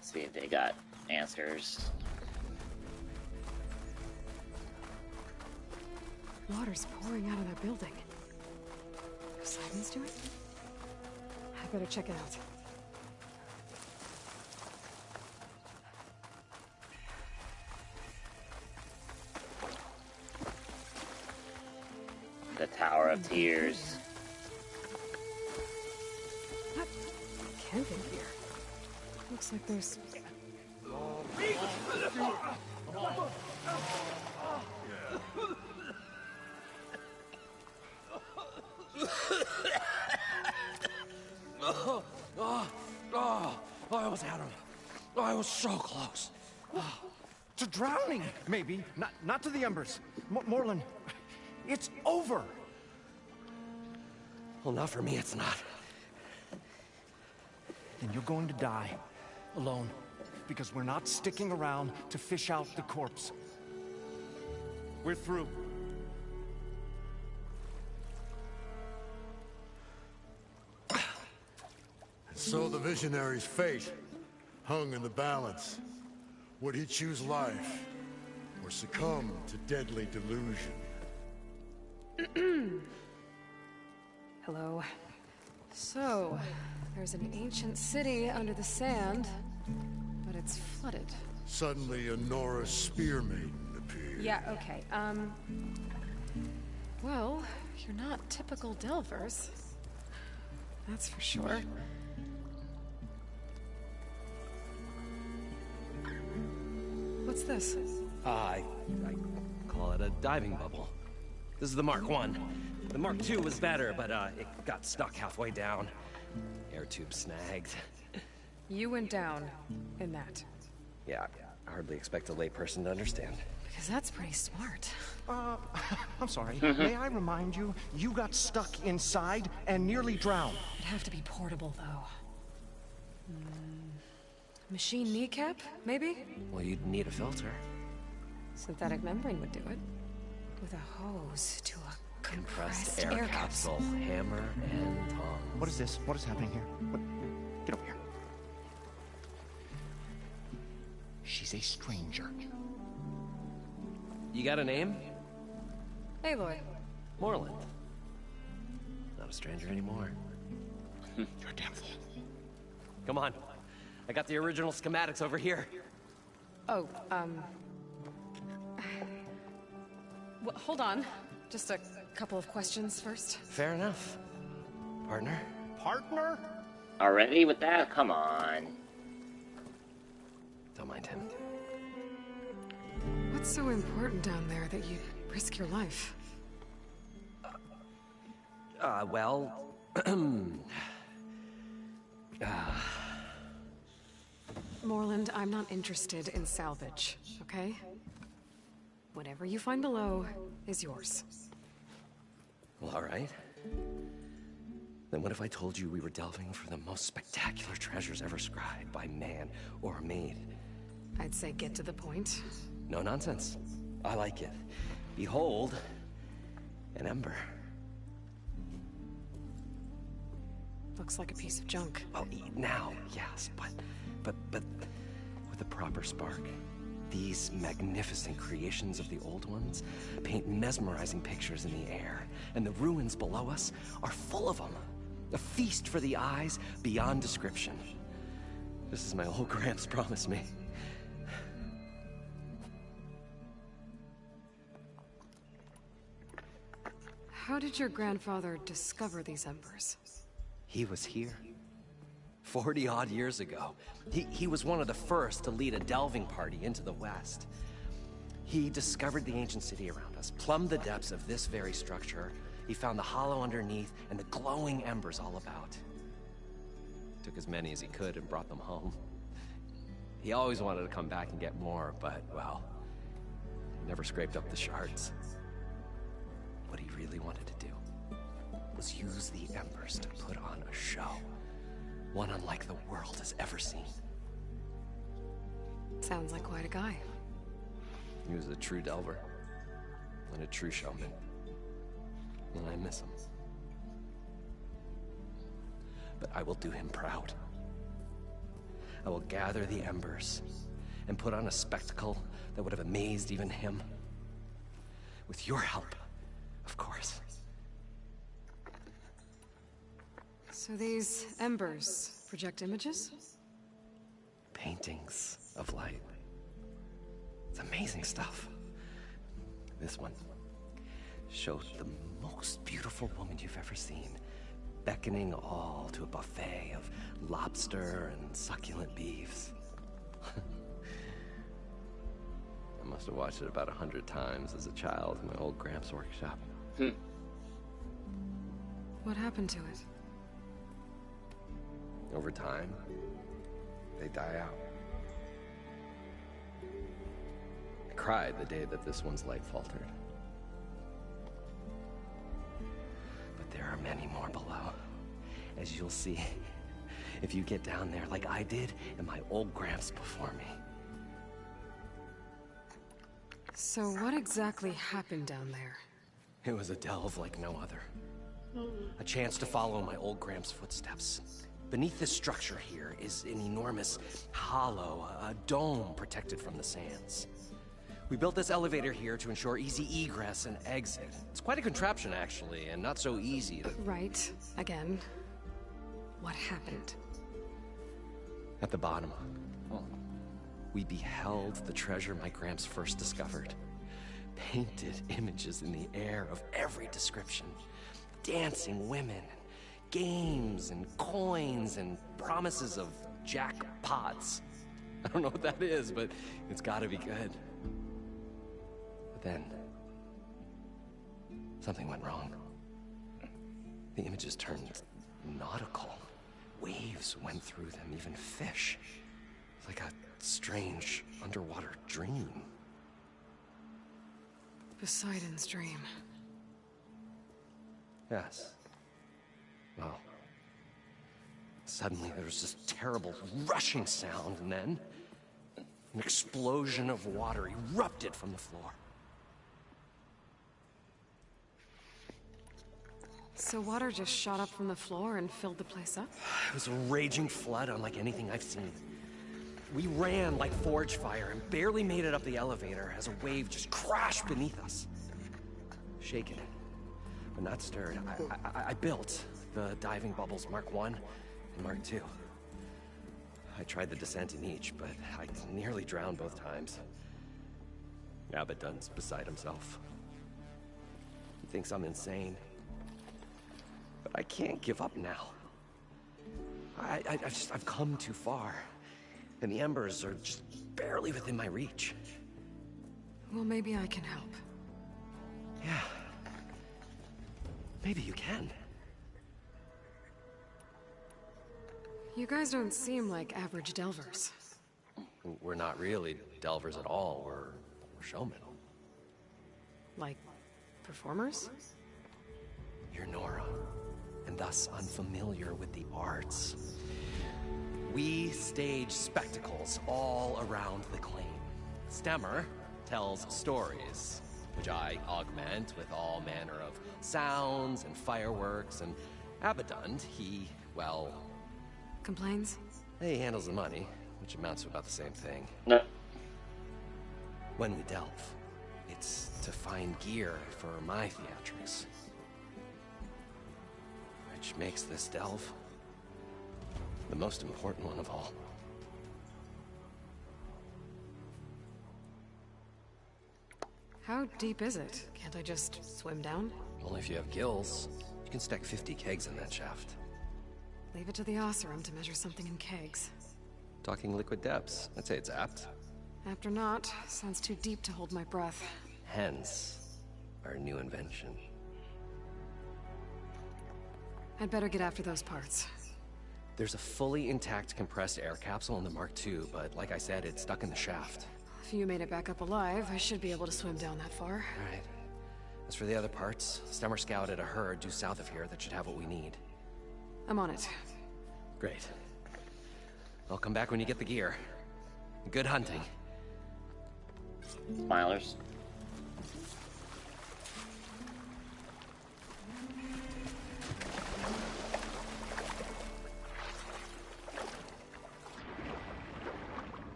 See if they got answers. Water's pouring out of that building. Poseidon's doing? I better check it out. The Tower of Tears. What? Camping gear. Looks like there's... I almost had him. I was so close. To drowning, maybe. Not to the embers. Morlund, it's over. Well, not for me, it's not. Then you're going to die. Alone. Because we're not sticking around to fish out the corpse. We're through. So the visionary's fate hung in the balance. Would he choose life or succumb to deadly delusion? Hello. So, there's an ancient city under the sand, but it's flooded. Suddenly a Norse spear maiden appeared. Yeah, okay, well, you're not typical Delvers. That's for sure. What's this? I call it a diving bubble. This is the Mark 1. The Mark 2 was better, but it got stuck halfway down. Air tube snagged. You went down in that. Yeah, I hardly expect a layperson to understand. Because that's pretty smart. I'm sorry. May I remind you, you got stuck inside and nearly drowned. It'd have to be portable, though. Machine kneecap, maybe? Well, you'd need a filter. Synthetic membrane would do it. With a hose to a compressed air capsule. Hammer and tongs. What is this? What is happening here? What? Get over here. She's a stranger. You got a name? Aloy. Morland. Not a stranger anymore. You're a damn fool. Come on. I got the original schematics over here. Oh, well, hold on. Just a couple of questions first. Fair enough. Partner? Partner? Already with that? Come on. Don't mind him. What's so important down there that you'd risk your life? Well... Morland, I'm not interested in salvage, okay? Whatever you find below is yours. Well, all right. Then what if I told you we were delving for the most spectacular treasures ever scribed by man or maid? I'd say get to the point. No nonsense. I like it. Behold, an ember. Looks like a piece of junk. Well, now, yes, but with a proper spark. These magnificent creations of the old ones paint mesmerizing pictures in the air, and the ruins below us are full of them. A feast for the eyes beyond description. This is my old Gramps promised me. How did your grandfather discover these embers? He was here. 40-odd years ago. He was one of the first to lead a delving party into the West. He discovered the ancient city around us, plumbed the depths of this very structure. He found the hollow underneath and the glowing embers all about. Took as many as he could and brought them home. He always wanted to come back and get more, but, well, never scraped up the shards. What he really wanted to do was use the embers to put on a show. One unlike the world has ever seen. Sounds like quite a guy. He was a true delver. And a true showman. And I miss him. But I will do him proud. I will gather the embers and put on a spectacle that would have amazed even him. With your help, So these embers project images? Paintings of light. It's amazing stuff. This one showed the most beautiful woman you've ever seen, beckoning all to a buffet of lobster and succulent beefs. I must have watched it about 100 times as a child in my old Gramps workshop. What happened to it? Over time, they die out. I cried the day that this one's light faltered. But there are many more below, as you'll see if you get down there like I did and my old Gramps before me. So what exactly happened down there? It was a delve like no other. A chance to follow my old Gramps' footsteps. Beneath this structure here is an enormous hollow, a dome protected from the sands. We built this elevator here to ensure easy egress and exit. It's quite a contraption, actually, and not so easy to... Right. Again. What happened? At the bottom, we beheld the treasure my Gramps first discovered. Painted images in the air of every description. Dancing women, games and coins and promises of jackpots. I don't know what that is, but it's gotta be good. But then, something went wrong. The images turned nautical. Waves went through them, even fish. It's like a strange underwater dream. Poseidon's dream. Yes. Well, suddenly there was this terrible rushing sound, and then an explosion of water erupted from the floor. So water just shot up from the floor and filled the place up? It was a raging flood unlike anything I've seen. We ran like forge fire and barely made it up the elevator as a wave just crashed beneath us. Shaken, but not stirred, I built the diving bubbles Mark I and Mark II. I tried the descent in each, but I nearly drowned both times. Abaddon's beside himself. He thinks I'm insane. But I can't give up now. I've come too far. And the embers are just barely within my reach. Well, maybe I can help. Yeah. Maybe you can. You guys don't seem like average delvers. We're not really delvers at all. We're showmen. Like, performers? You're Nora, and thus unfamiliar with the arts. We stage spectacles all around the claim. Stemmer tells stories, which I augment with all manner of sounds and fireworks, and Abaddon, he, well... Complains? He handles the money, which amounts to about the same thing. No. When we delve, it's to find gear for my theatrics. Which makes this delve the most important one of all. How deep is it? Can't I just swim down? Only if you have gills. You can stack 50 kegs in that shaft. Leave it to the Oseram to measure something in kegs. Talking liquid depths, I'd say it's apt. Apt or not, sounds too deep to hold my breath. Hence, our new invention. I'd better get after those parts. There's a fully intact compressed air capsule in the Mark II, but like I said, it's stuck in the shaft. If you made it back up alive, I should be able to swim down that far. All right. As for the other parts, Stemmer scouted a herd due south of here that should have what we need. I'm on it. Great. I'll come back when you get the gear. Good hunting. Smilers.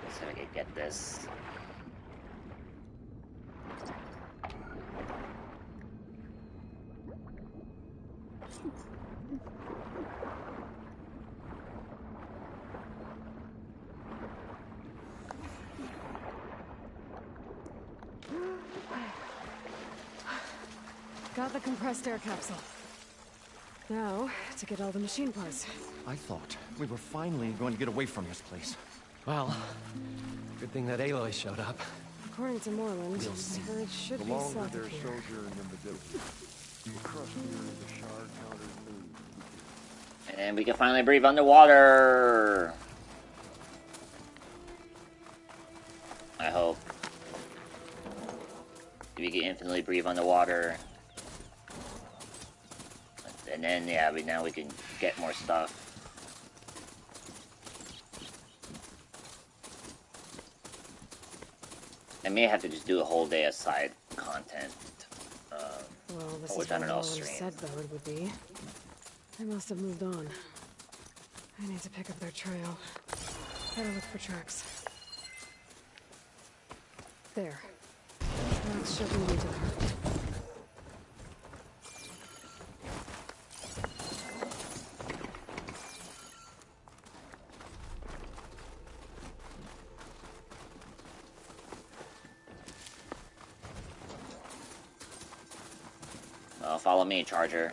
Let's see if I can get this. Got the compressed air capsule. Now, to get all the machine parts. I thought we were finally going to get away from this place. Well, good thing that Aloy showed up. According to Moreland, We'll see. the herd should The be longer south their of here. sojourn in the desert, the crustier the shard counters move. And we can finally breathe underwater. I hope. We can infinitely breathe underwater. And then, yeah, now we can get more stuff. I may have to just do a whole day of side content. Well, this which is I what don't know, Moreland stream. said though it would be. They must have moved on. I need to pick up their trail. Better look for tracks. There. Tracks should lead me to the herd. Well, follow me, Charger.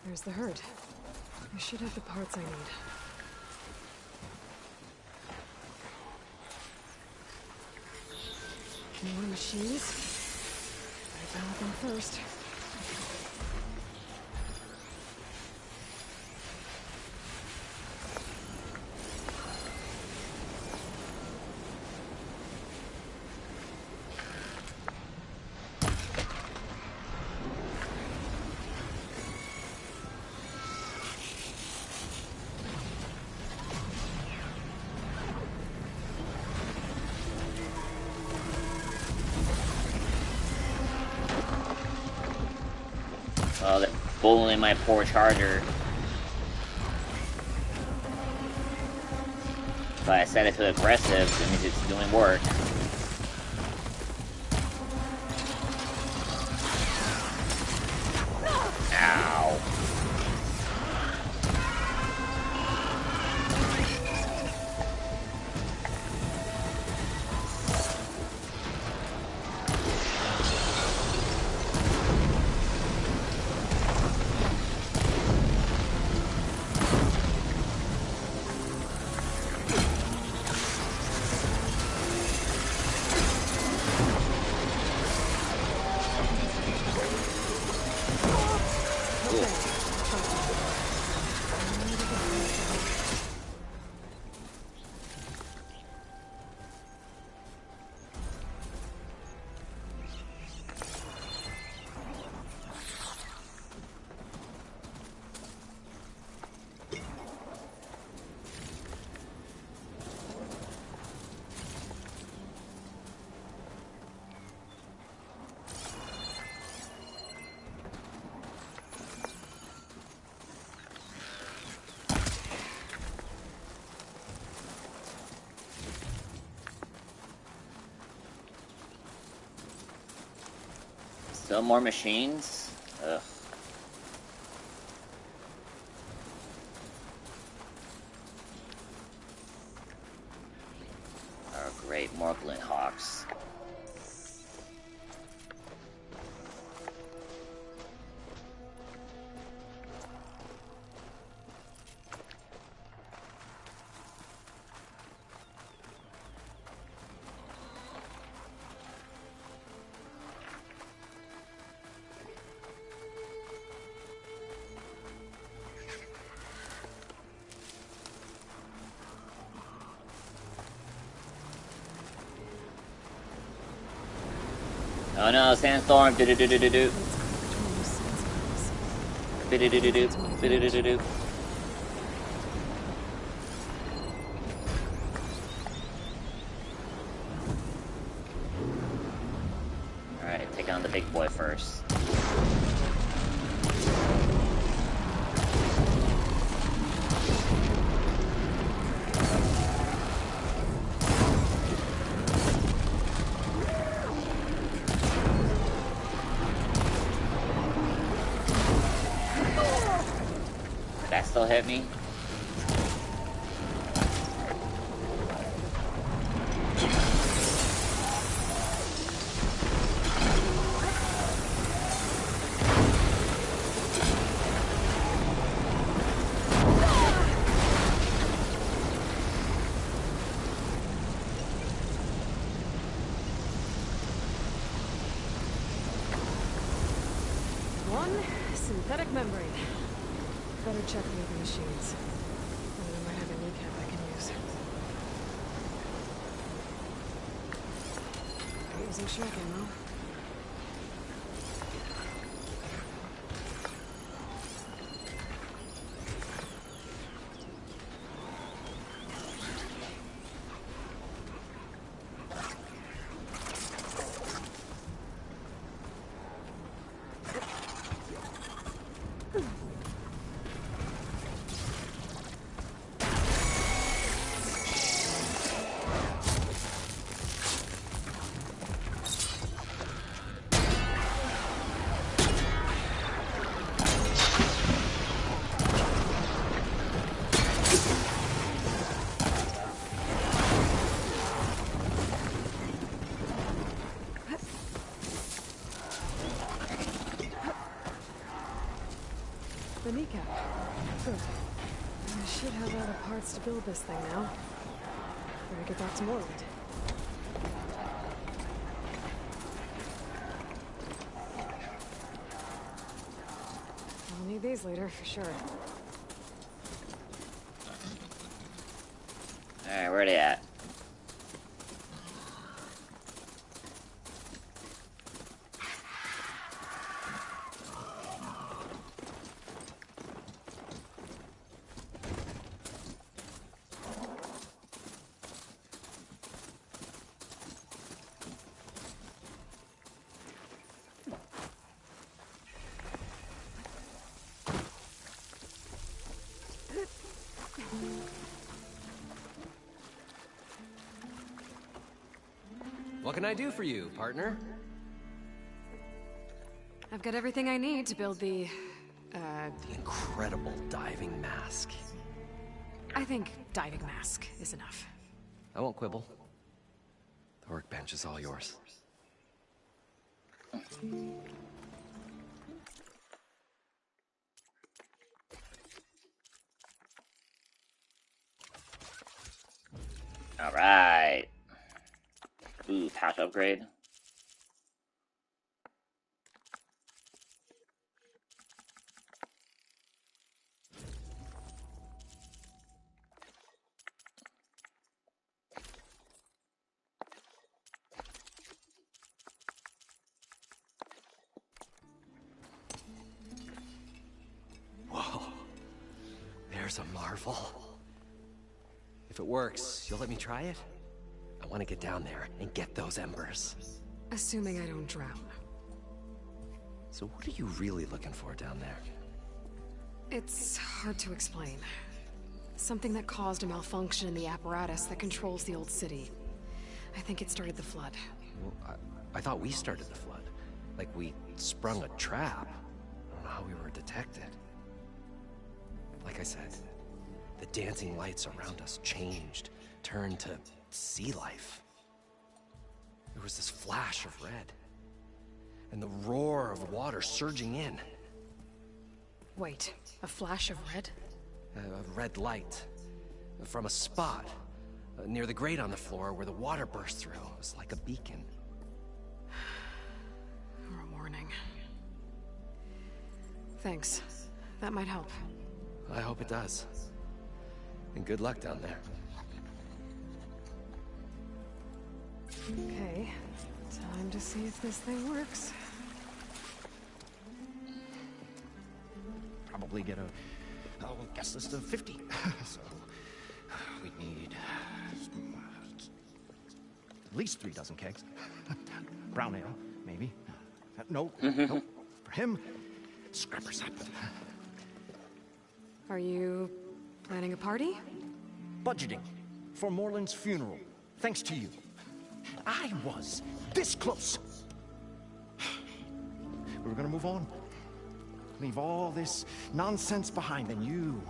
There's the herd. I should have the parts I need. More machines. Better pilot them first. Oh, they're bullying my poor Charger. But I said if it's aggressive, that means it's doing work. Ow. Still more machines? Ugh. Oh great, more glint hawks. Oh no, sandstorm! Do do do do do do. Do do do do do. Do do do do do. Alright. Take on the big boy first. Did that still hit me? Synthetic membrane. Better check the other machines. One of them might have a kneecap I can use. Using shock ammo. The kneecap. Good. I should have all the parts to build this thing now. Better get back to Morland. I'll need these later, for sure. Alright, where are they at? What can I do for you, partner? I've got everything I need to build the incredible diving mask. I think diving mask is enough. I won't quibble. The workbench is all yours. All right. Ooh, patch upgrade. Whoa. There's a marvel. If it works, you'll let me try it? I want to get down there and get those embers. Assuming I don't drown. So what are you really looking for down there? It's hard to explain. Something that caused a malfunction in the apparatus that controls the old city. I think it started the flood. Well, I thought we started the flood. Like we sprung a trap. I don't know how we were detected. Like I said, the dancing lights around us changed, turned to sea life. There was this flash of red, and the roar of water surging in. Wait, a flash of red? A red light from a spot near the grate on the floor where the water burst through. It was like a beacon. Or a warning. Thanks. That might help. I hope it does. And good luck down there. Okay, time to see if this thing works. Probably get a guest list of 50. So we need at least 3 dozen kegs. Brown ale, maybe. No, no. For him, scrappers up. Are you planning a party? Budgeting for Morland's funeral, thanks to you. I was this close. We were gonna move on. Leave all this nonsense behind, and you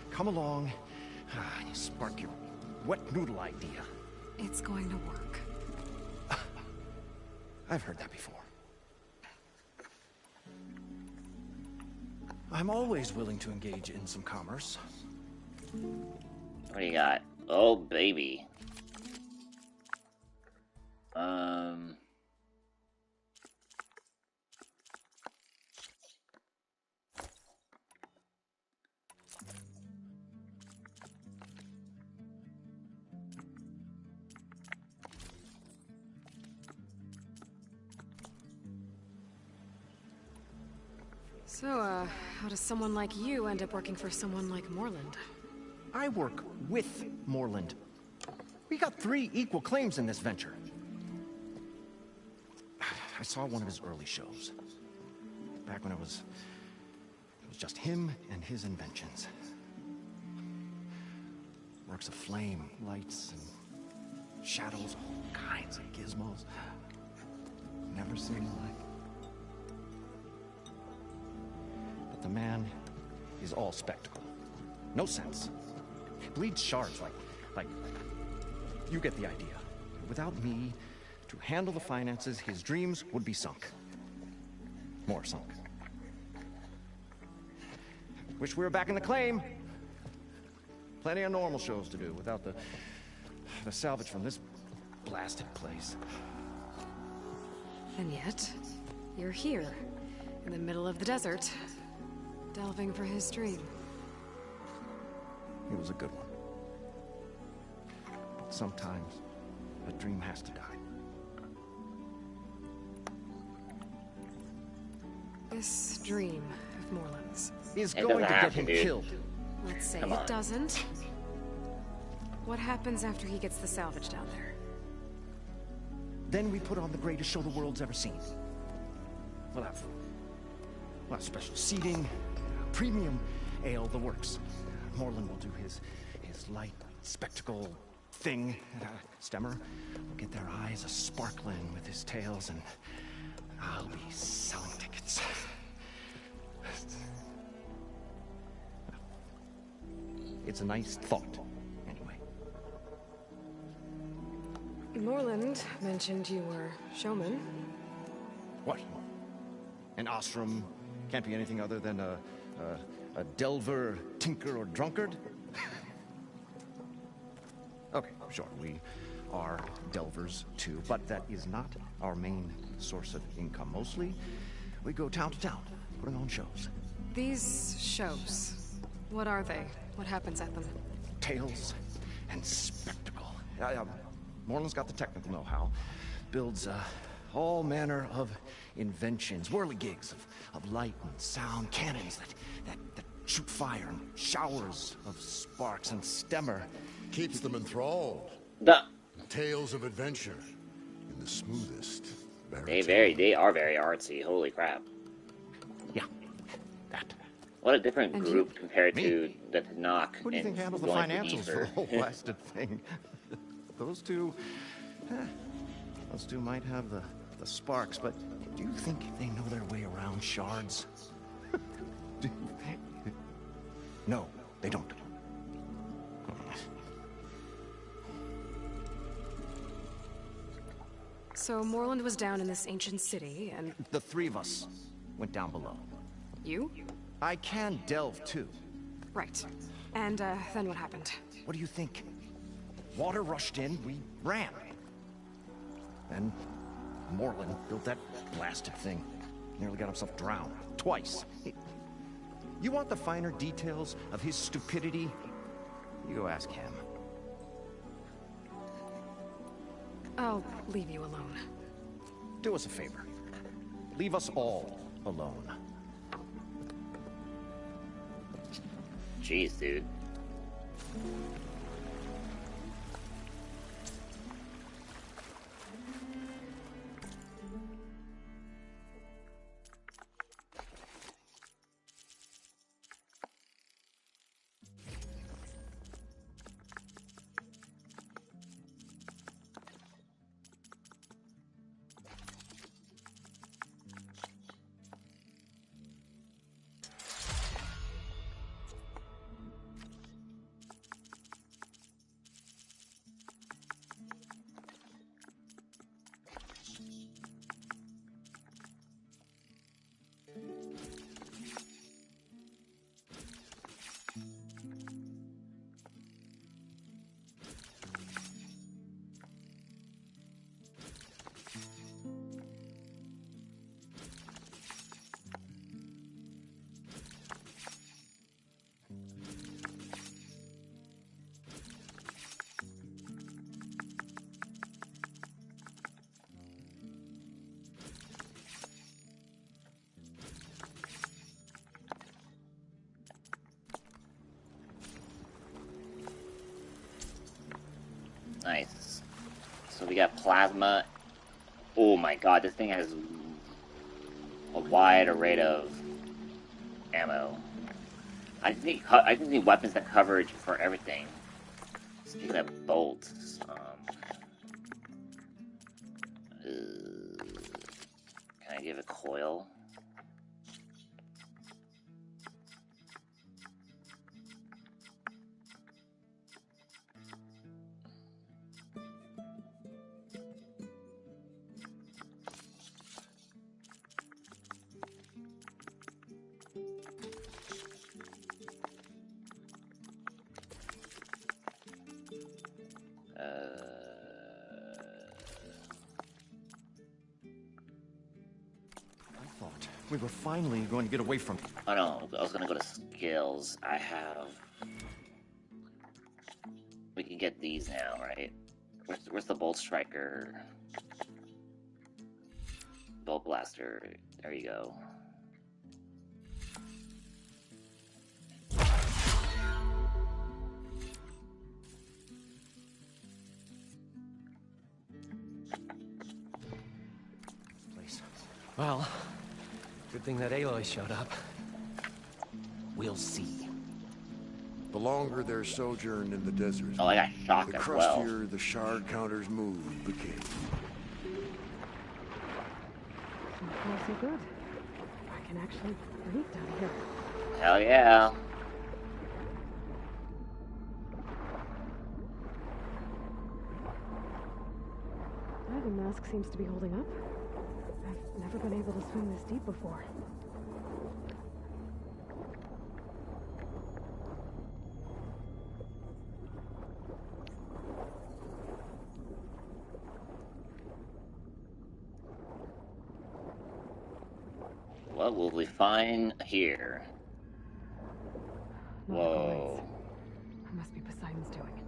come along, you spark your wet noodle idea. It's going to work. I've heard that before. I'm always willing to engage in some commerce. What do you got? Oh, baby. So, how does someone like you end up working for someone like Morland? I work with Morland. We got 3 equal claims in this venture. I saw one of his early shows. Back when it was just him and his inventions. Works of flame, lights, and shadows, all kinds of gizmos. Never seen the like. But the man is all spectacle. No sense. Bleeds shards like you get the idea. Without me to handle the finances, his dreams would be sunk. More sunk. Wish we were back in the claim. Plenty of normal shows to do without the salvage from this blasted place. And yet, you're here, in the middle of the desert, delving for his dream. It was a good one. But sometimes, a dream has to die. This dream of Morland's is going to get him dude. killed. Let's say Come it on. doesn't. What happens after he gets the salvage down there? Then we put on the greatest show the world's ever seen. We'll have special seating, premium ale, the works. Morland will do his light spectacle thing. Stemmer will get their eyes a-sparkling with his tales, and I'll be selling tickets. It's a nice thought, anyway. Morland mentioned you were showman. What? An ostrom can't be anything other than a delver, tinker, or drunkard? Okay, sure, we are delvers too, but that is not our main source of income. Mostly, we go town to town, putting on shows. These shows, what are they? What happens at them? Tales and spectacle. Morland's got the technical know-how. Builds all manner of inventions, whirligigs of light and sound, cannons that shoot fire, and showers of sparks, and Stemmer keeps them enthralled. Duh. Tales of adventure in the smoothest. They are very artsy. Holy crap. Yeah, that. What a different group compared Me? to the Tanakh. Who do you think handles the financials for the whole blasted thing? Those two might have the sparks, but do you think they know their way around shards? No, they don't. So Morland was down in this ancient city, and... The 3 of us went down below. You? I can delve, too. Right. And, then what happened? What do you think? Water rushed in, we ran. Then Morland built that blasted thing. Nearly got himself drowned. Twice. You want the finer details of his stupidity? You go ask him. I'll leave you alone. Do us a favor. Leave us all alone. Jeez, dude. Nice. So we got plasma. Oh my god, this thing has a wide array of ammo. I just need weapons that coverage for everything. Speaking of bolts, can I give a coil? We were finally going to get away from... Oh no, I was gonna go to skills. I have... We can get these now, right? Where's the bolt striker? Bolt blaster. There you go. Well, good thing that Aloy showed up. We'll see. The longer their sojourn in the desert, oh, I got shocked the as crustier well. the shard counters move became. So far, so good. I can actually breathe down here. Hell yeah. Diving mask seems to be holding up. I've never been able to swim this deep before. What will we find here? Whoa. That must be Poseidon's doing.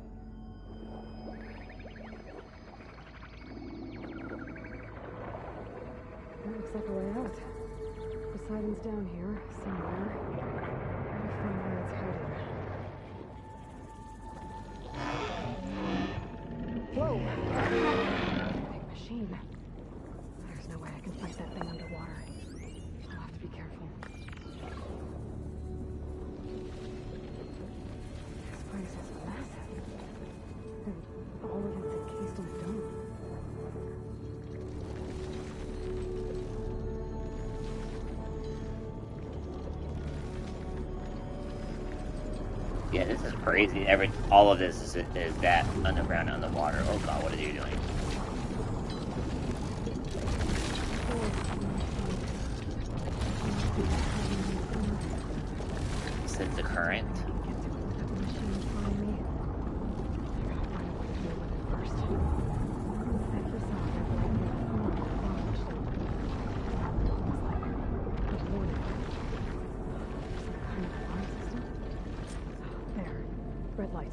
That looks like a way out. Poseidon's down here, somewhere. Gotta find where it's hiding. Whoa! Big machine. There's no way I can fight that thing underwater. I'll have to be careful. This place is massive. And all of it's encased in a dome. Yeah, this is crazy. All of this is that underground, underwater. Oh god, what are you doing? Sense the current. Red light.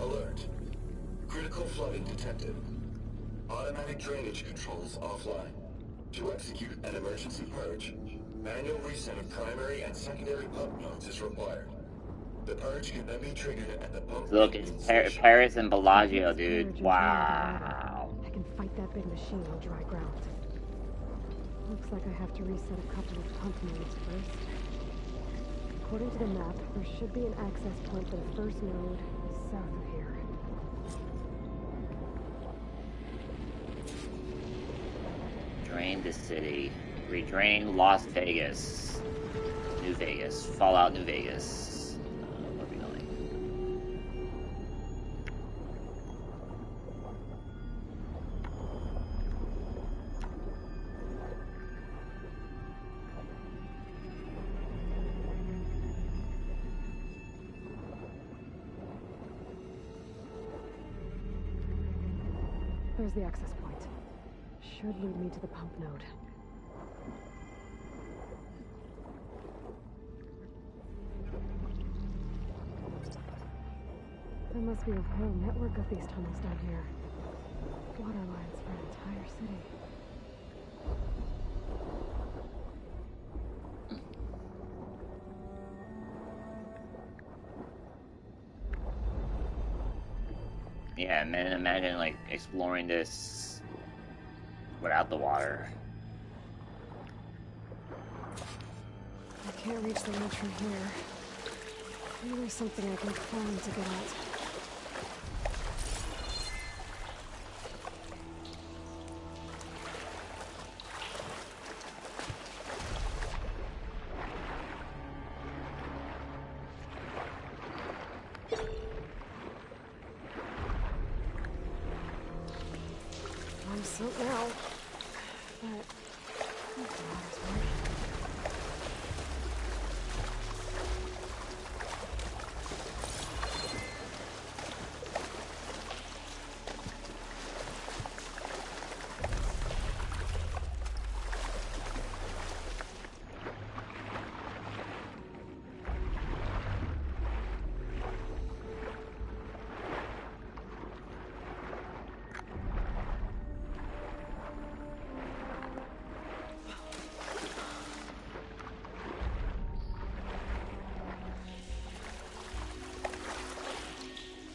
Alert. Critical flooding detected. Automatic drainage controls offline. To execute an emergency purge, manual reset of primary and secondary pump nodes is required. The purge can then be triggered at the pump. Look, it's Paris and Bellagio, dude. Wow. I can fight that big machine on dry ground. Looks like I have to reset a couple of pump nodes first. According to the map, there should be an access point for the first node south of here. Drain the city. Redrain Las Vegas. New Vegas. Fallout New Vegas. Where are we going? There's the access point. Should lead me to the pump node. There must be a whole network of these tunnels down here. Water lines for an entire city. Yeah, man, imagine like exploring this without the water. I can't reach the ledge from here. Maybe there's something I can climb to get out. I'm soaked now, but the water's working.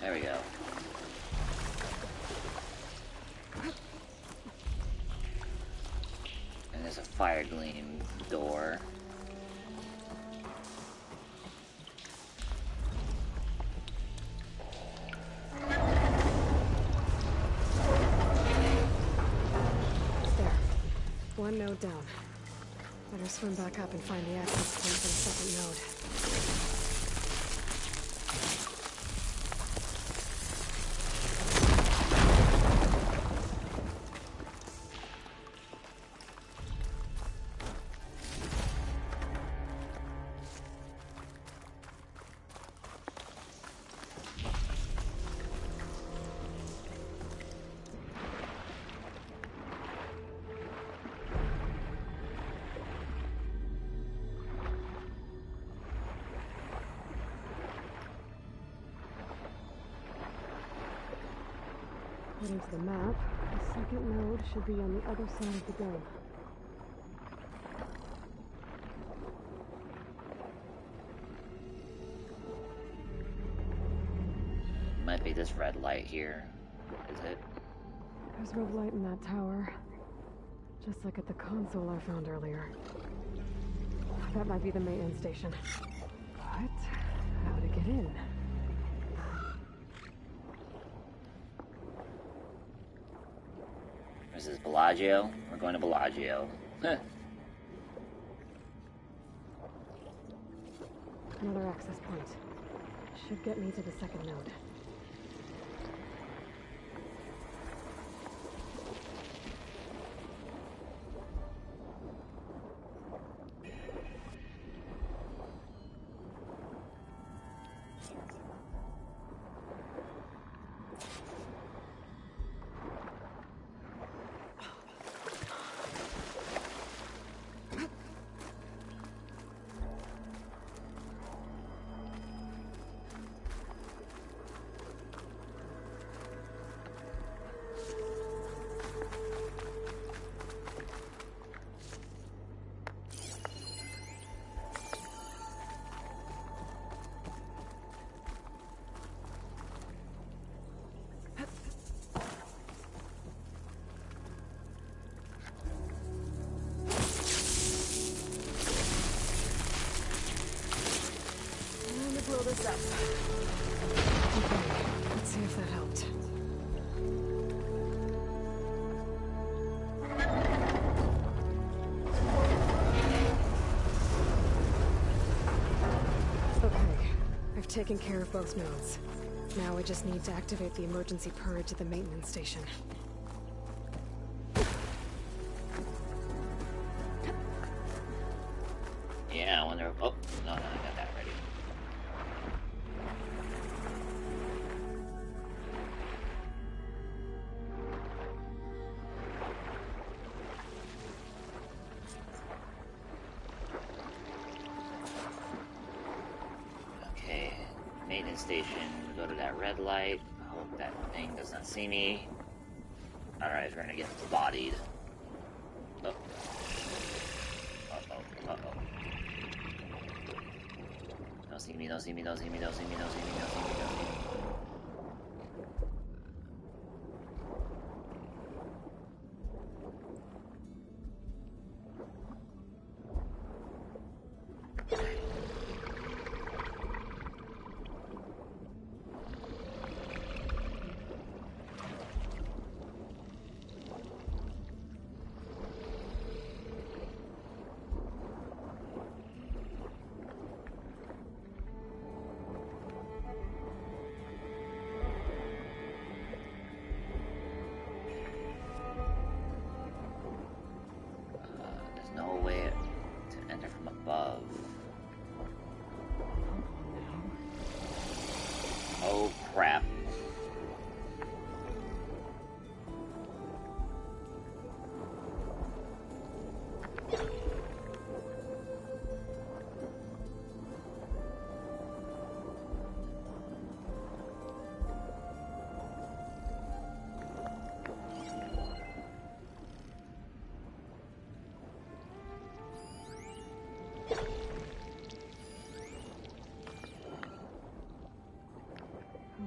There we go. And there's a fire gleam door. There. One node down. Better swim back up and find the access point for the second node. According to the map, the second node should be on the other side of the dome. Might be this red light here. Is it? There's red light in that tower. Just like at the console I found earlier. That might be the maintenance station. But how to get in? This is Bellagio. We're going to Bellagio. Another access point. Should get me to the second node. This up. Okay, let's see if that helped. Okay, I've taken care of both nodes. Now I just need to activate the emergency purge at the maintenance station. Yeah, I wonder. Oh, no, I got that ready. Okay, maintenance station. Go to that red light. Hope that thing does not see me. Alright, we're gonna get bodied. Oh. Uh-oh, uh-oh. Don't see me, don't see me, don't see me, don't see me, don't see me, don't see me, don't see me. crap.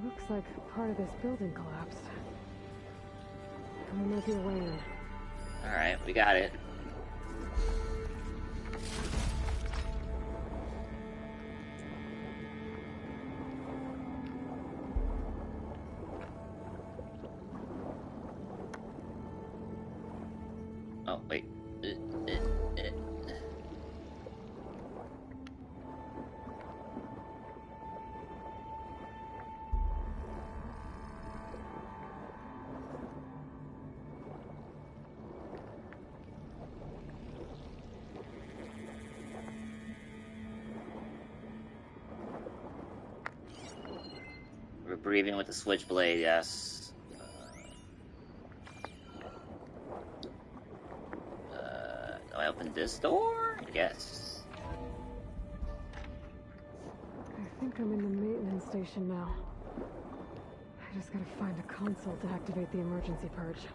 Looks like part of this building collapsed. There might be a way in. Alright, we got it. Oh, wait. We're breathing with the switchblade, yes. Do I open this door? Yes. I think I'm in the maintenance station now. I just gotta find a console to activate the emergency purge.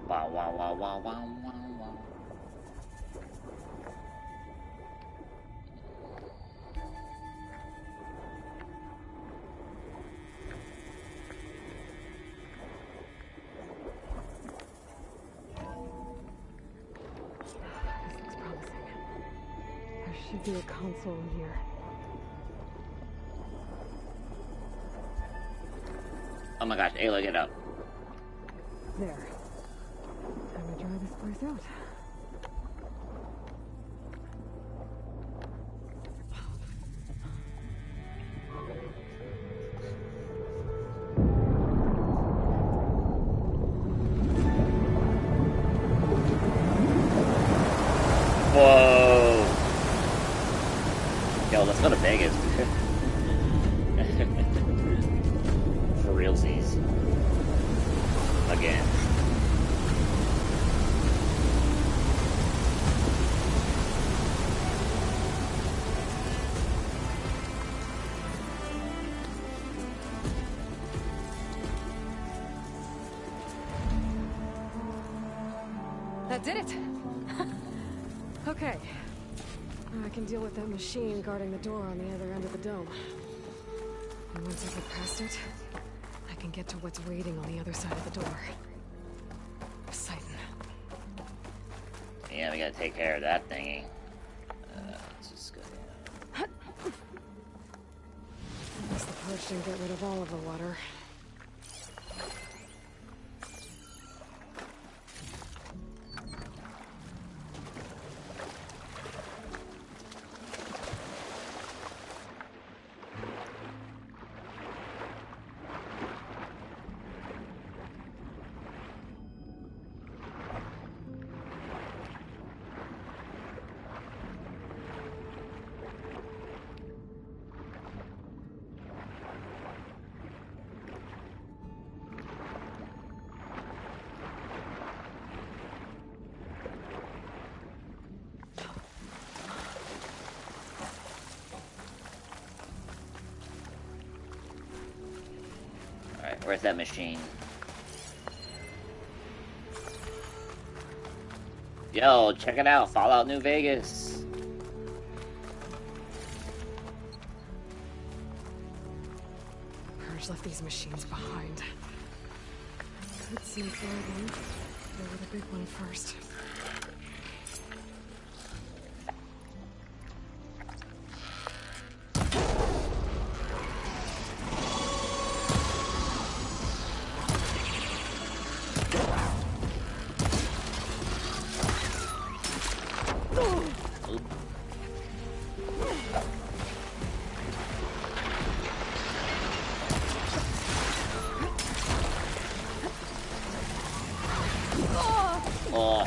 Wow, wow, wow, wow, wow, wow, wow. This looks promising. There should be a console in here. Oh my gosh, Aloy, get up. There. Time to dry this place out. Whoa! Yo, let's go to Vegas. For realsies. Again. That did it! Okay. I can deal with that machine guarding the door on the other end of the dome. And once I get past it, I can get to what's waiting on the other side of the door. Poseidon. Yeah, we gotta take care of that thingy. Let's just go down. I guess the purge didn't get rid of all of the water. Where's that machine? Yo, check it out, Fallout New Vegas. Purge left these machines behind. I could see one. Go with the big one first. Oh.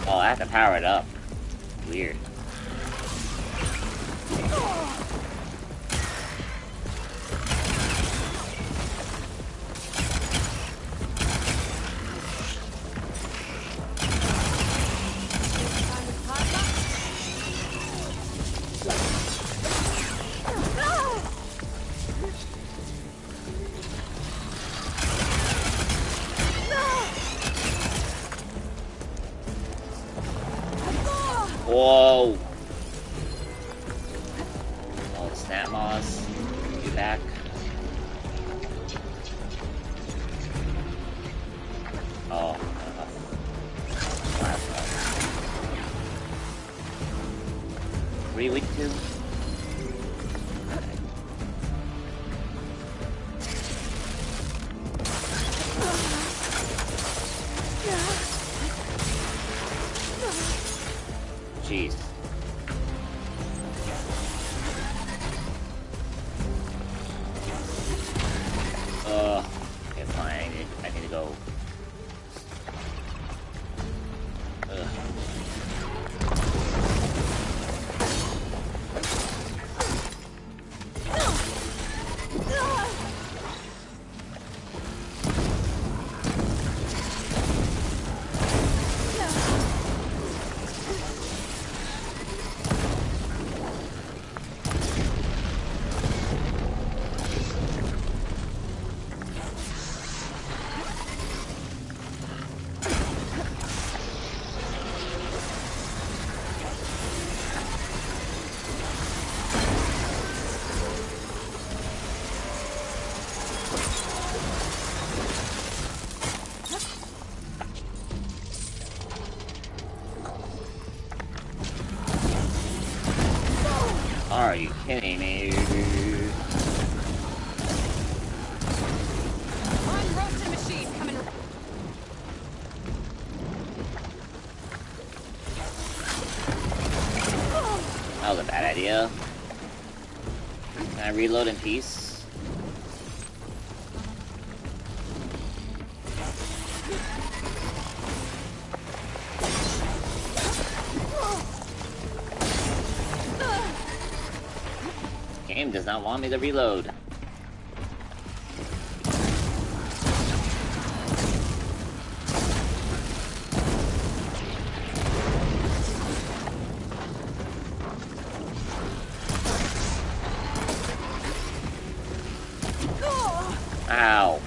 Oh, I have to power it up. Weird. Whoa! Oh, the snap moss. You back. Oh. Really too? Jeez. Okay, fine. I need to go. Are you kidding me? One roasted machine coming. That was a bad idea. Can I reload in peace? Game does not want me to reload. Ow.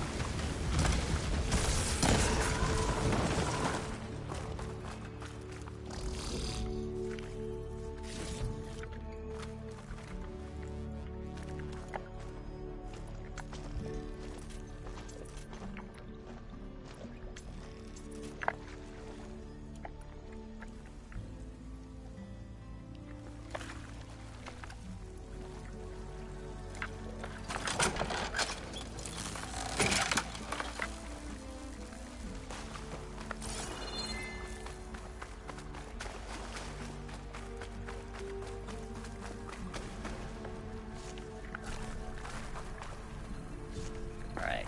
Alright.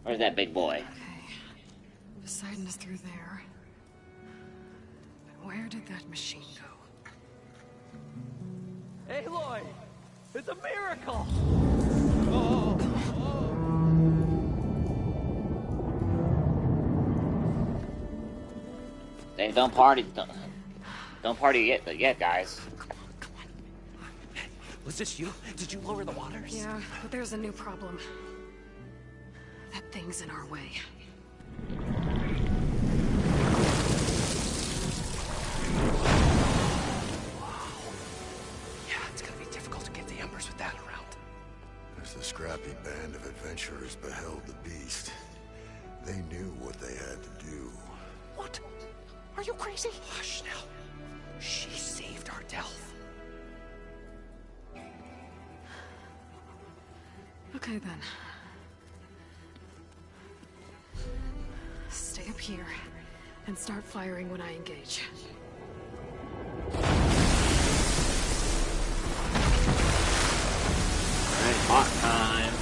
Where's that big boy? Okay. Poseidon is through there. But where did that machine go? Aloy! It's a miracle! Hey, don't party yet, guys. Was this you? Did you lower the waters? Yeah, but there's a new problem. That thing's in our way. Yeah, it's gonna be difficult to get the embers with that around. As the scrappy band of adventurers beheld the beast, they knew what they had to do. What? Are you crazy? Hush now. She saved our Delph. Okay then. Stay up here and start firing when I engage. Alright, hot time.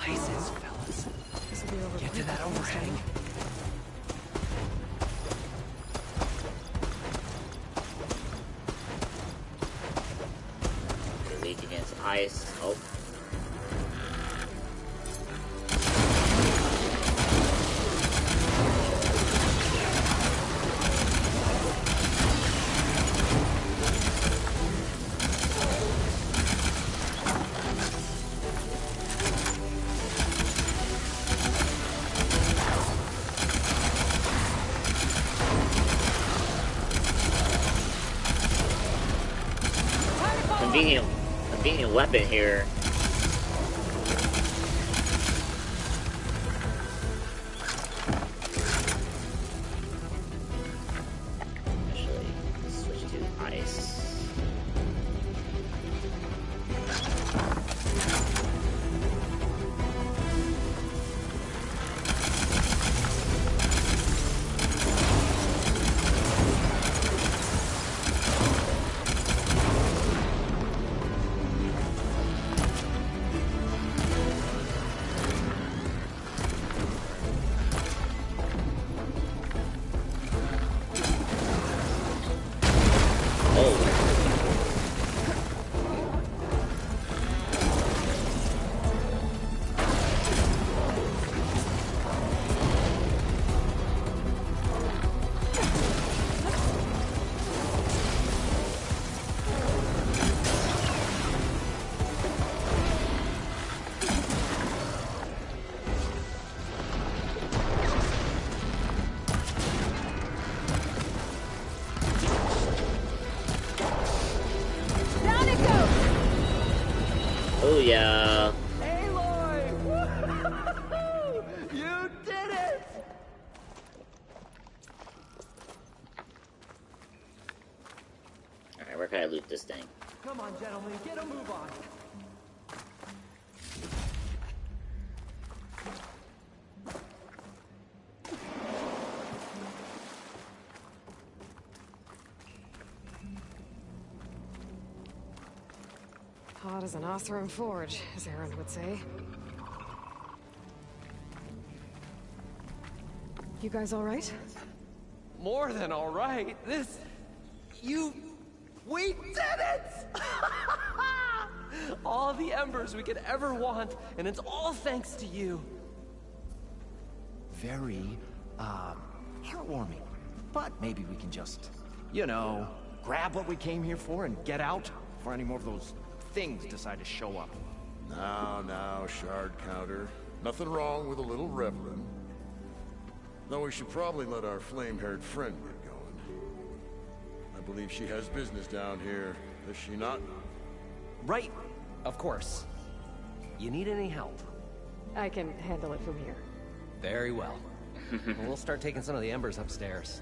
Places, fellas. Get to that overhang. Lead against ice. Oh. Convenient weapon here. Actually, switch to ice. Oh yeah. Aloy! You did it! Alright, where can I loot this thing? Come on, gentlemen, get a move on. Hot as an Oseram forge, as Aaron would say. You guys all right? More than all right. We did it! All the embers we could ever want, and it's all thanks to you. Very, heartwarming. But maybe we can just, you know, grab what we came here for and get out before any more of those things decide to show up. Now, shard counter. Nothing wrong with a little reveling. Though we should probably let our flame-haired friend get going. I believe she has business down here, does she not? Right, of course. You need any help? I can handle it from here. Very well. We'll start taking some of the embers upstairs.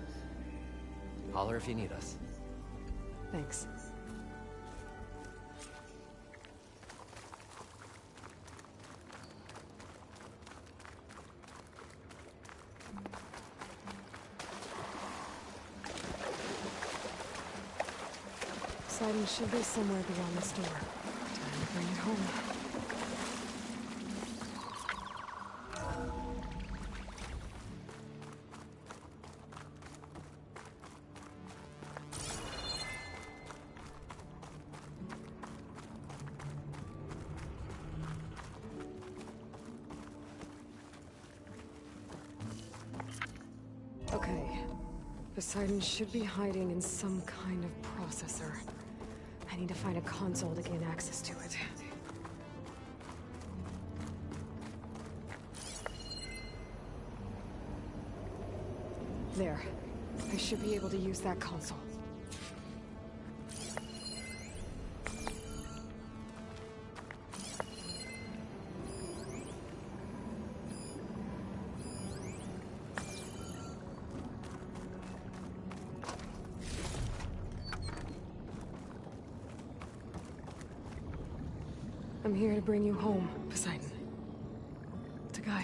Holler if you need us. Thanks. Poseidon should be somewhere beyond this door. Time to bring it home. Okay. Poseidon should be hiding in some kind of processor. I need to find a console to gain access to it. There. I should be able to use that console. I'm here to bring you home, Poseidon. To Gaia.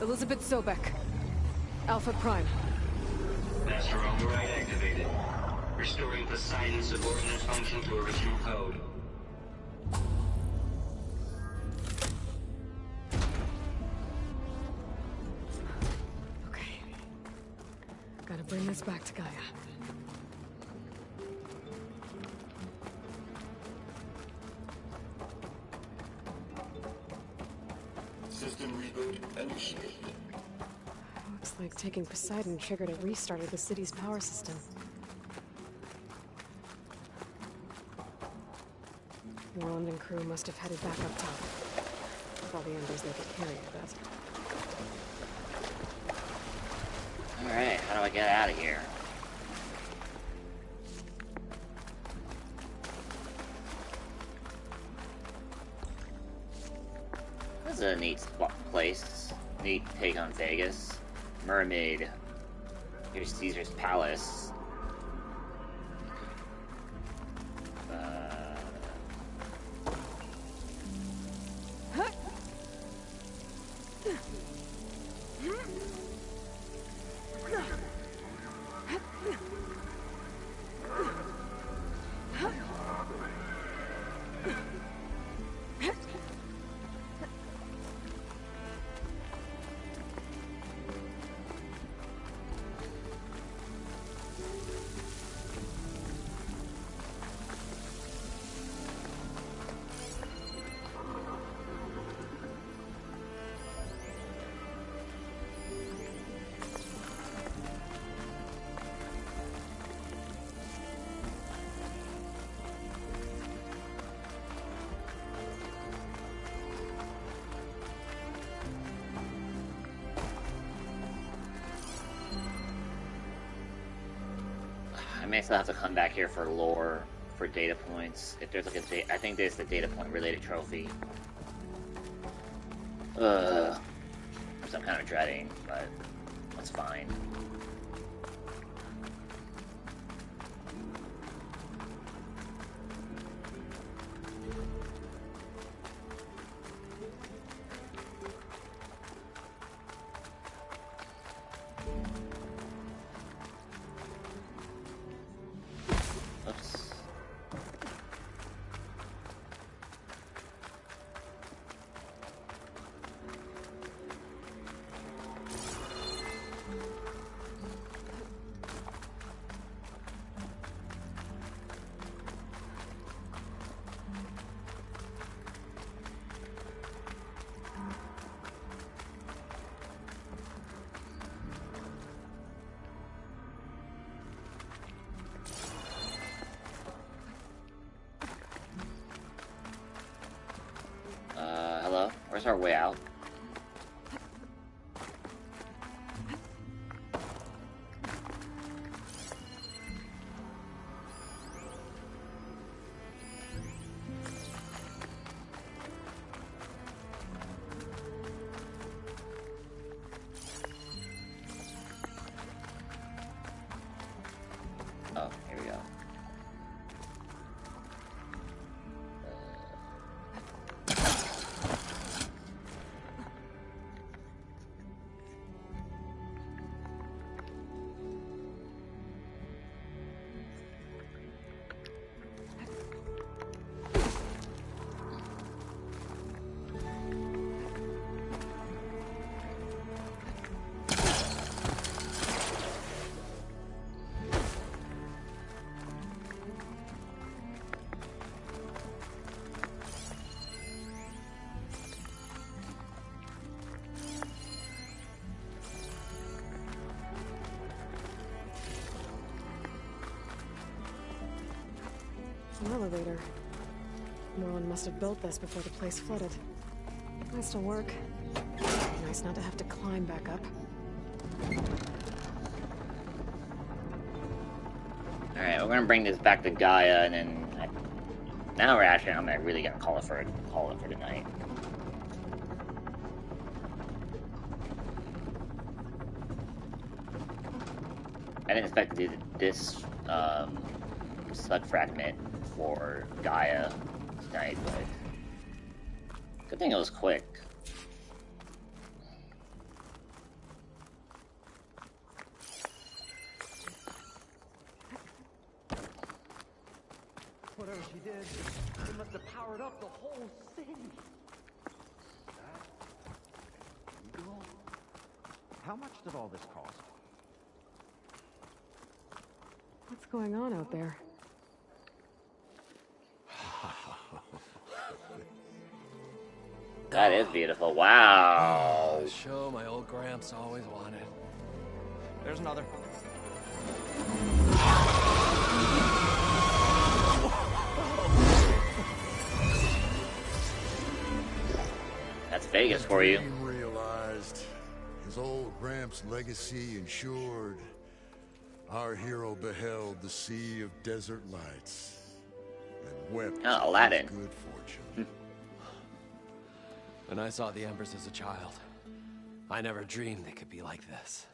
Elizabeth Sobek. Alpha Prime. Master override activated. Restoring Poseidon's subordinate function to original code. Okay. Gotta bring this back to Gaia. System reboot initiated. Looks like taking Poseidon triggered a restart of the city's power system. Roland and crew must have headed back up top. With all the embers they could carry, I bet. Alright, how do I get out of here? This is a neat place. Neat take on Vegas. Mermaid. Here's Caesar's Palace. I may still have to come back here for lore, for data points. If there's like a I think there's the data point related trophy. Which I'm kind of dreading, but that's fine. Hello? Where's our way out? Oh, here we go. An elevator. Moreland must have built this before the place flooded. Nice to work. Nice not to have to climb back up. Alright, we're gonna bring this back to Gaia, and then now I'm really gonna call it for tonight. I didn't expect to do this slug fragment for Gaia tonight, but good thing it was quick. Whatever she did, it must have powered up the whole thing. How much did all this cost? What's going on out there? That is beautiful. Wow. Show my old Gramps always wanted. There's another. That's Vegas for you. Realized his old Gramps' legacy ensured. Our hero beheld the sea of desert lights and wept. Oh, Aladdin. Good fortune. When I saw the Embers as a child, I never dreamed they could be like this.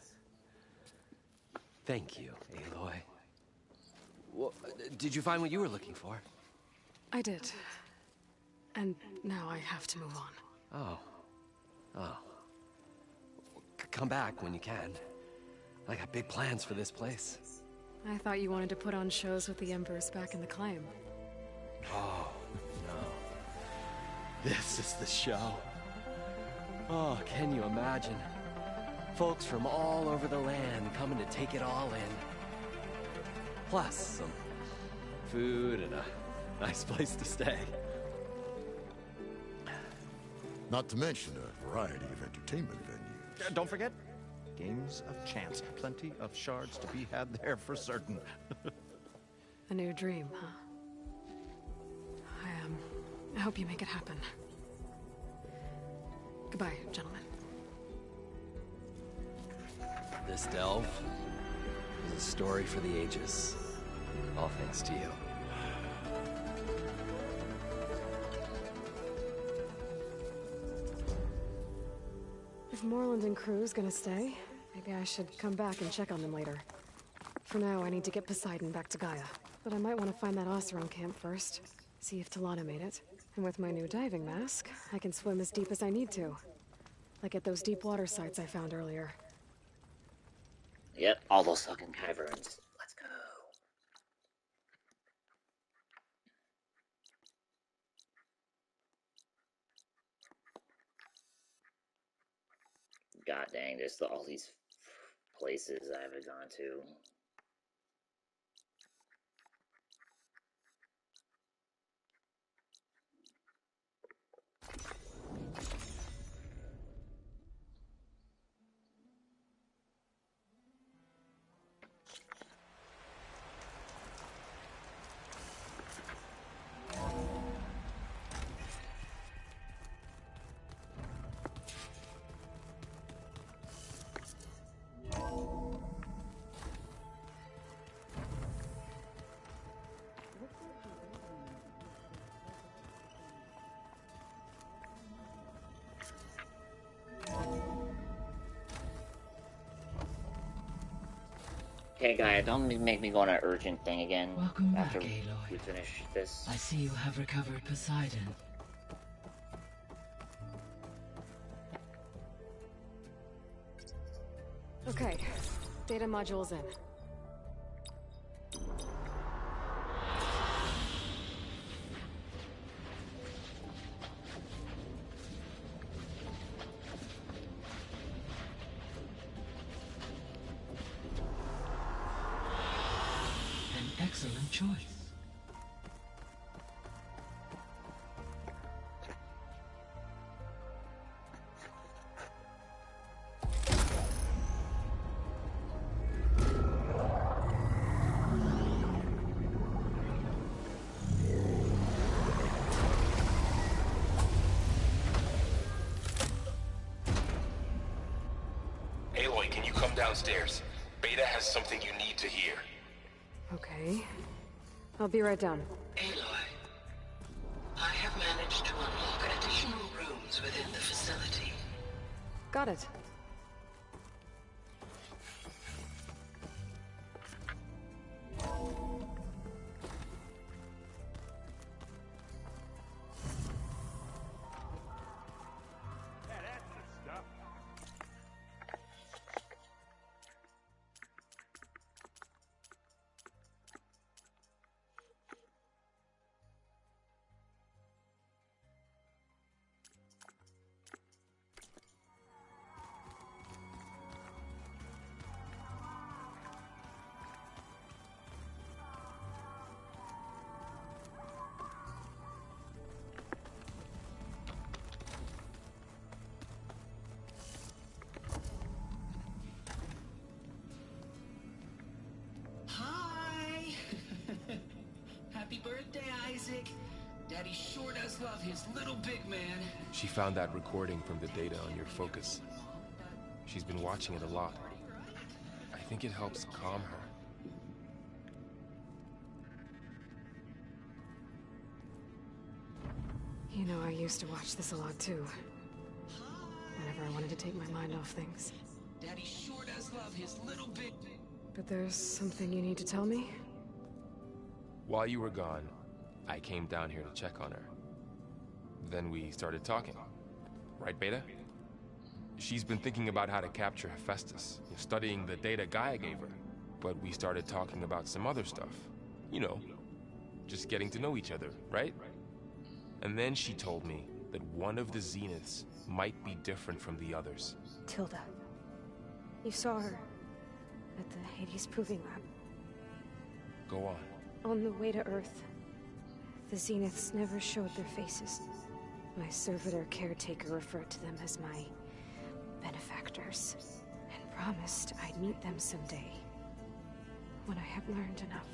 Thank you, Aloy. Well, did you find what you were looking for? I did. And now I have to move on. Oh. Come back when you can. I got big plans for this place. I thought you wanted to put on shows with the Embers back in the claim. Oh, no. This is the show. Oh, can you imagine? Folks from all over the land coming to take it all in. Plus some food and a nice place to stay. Not to mention a variety of entertainment venues. Don't forget, games of chance. Plenty of shards to be had there for certain. A new dream, huh? I hope you make it happen. Goodbye, gentlemen. This delve is a story for the ages. All thanks to you. If Moreland and crew's gonna stay, maybe I should come back and check on them later. For now, I need to get Poseidon back to Gaia. But I might want to find that Oseram camp first. See if Talana made it. And with my new diving mask, I can swim as deep as I need to. Like at those deep water sites I found earlier. Yep, all those fucking caverns. Let's go. God dang, there's all these places I haven't gone to. Okay, Gaia, don't make me go on an urgent thing again. Welcome after back, Aloy. we finish this. I see you have recovered Poseidon. Okay, data module's in. Excellent choice. downstairs. Beta has something you need to hear. Okay. I'll be right down. Aloy, I have managed to unlock additional rooms within the facility. Got it. Hi! Happy birthday, Isaac. Daddy sure does love his little big man. She found that recording from the data on your focus. She's been watching it a lot. I think it helps calm her. You know, I used to watch this a lot too. Whenever I wanted to take my mind off things. Daddy sure does love his little big... But there's something you need to tell me? While you were gone, I came down here to check on her. Then we started talking. Right, Beta? She's been thinking about how to capture Hephaestus, studying the data Gaia gave her. But we started talking about some other stuff. You know, just getting to know each other, right? And then she told me that one of the Zeniths might be different from the others. Tilda. You saw her at the Hades Proving Lab. Go on. On the way to Earth, the Zeniths never showed their faces. My servitor caretaker referred to them as my benefactors, and promised I'd meet them someday, when I had learned enough.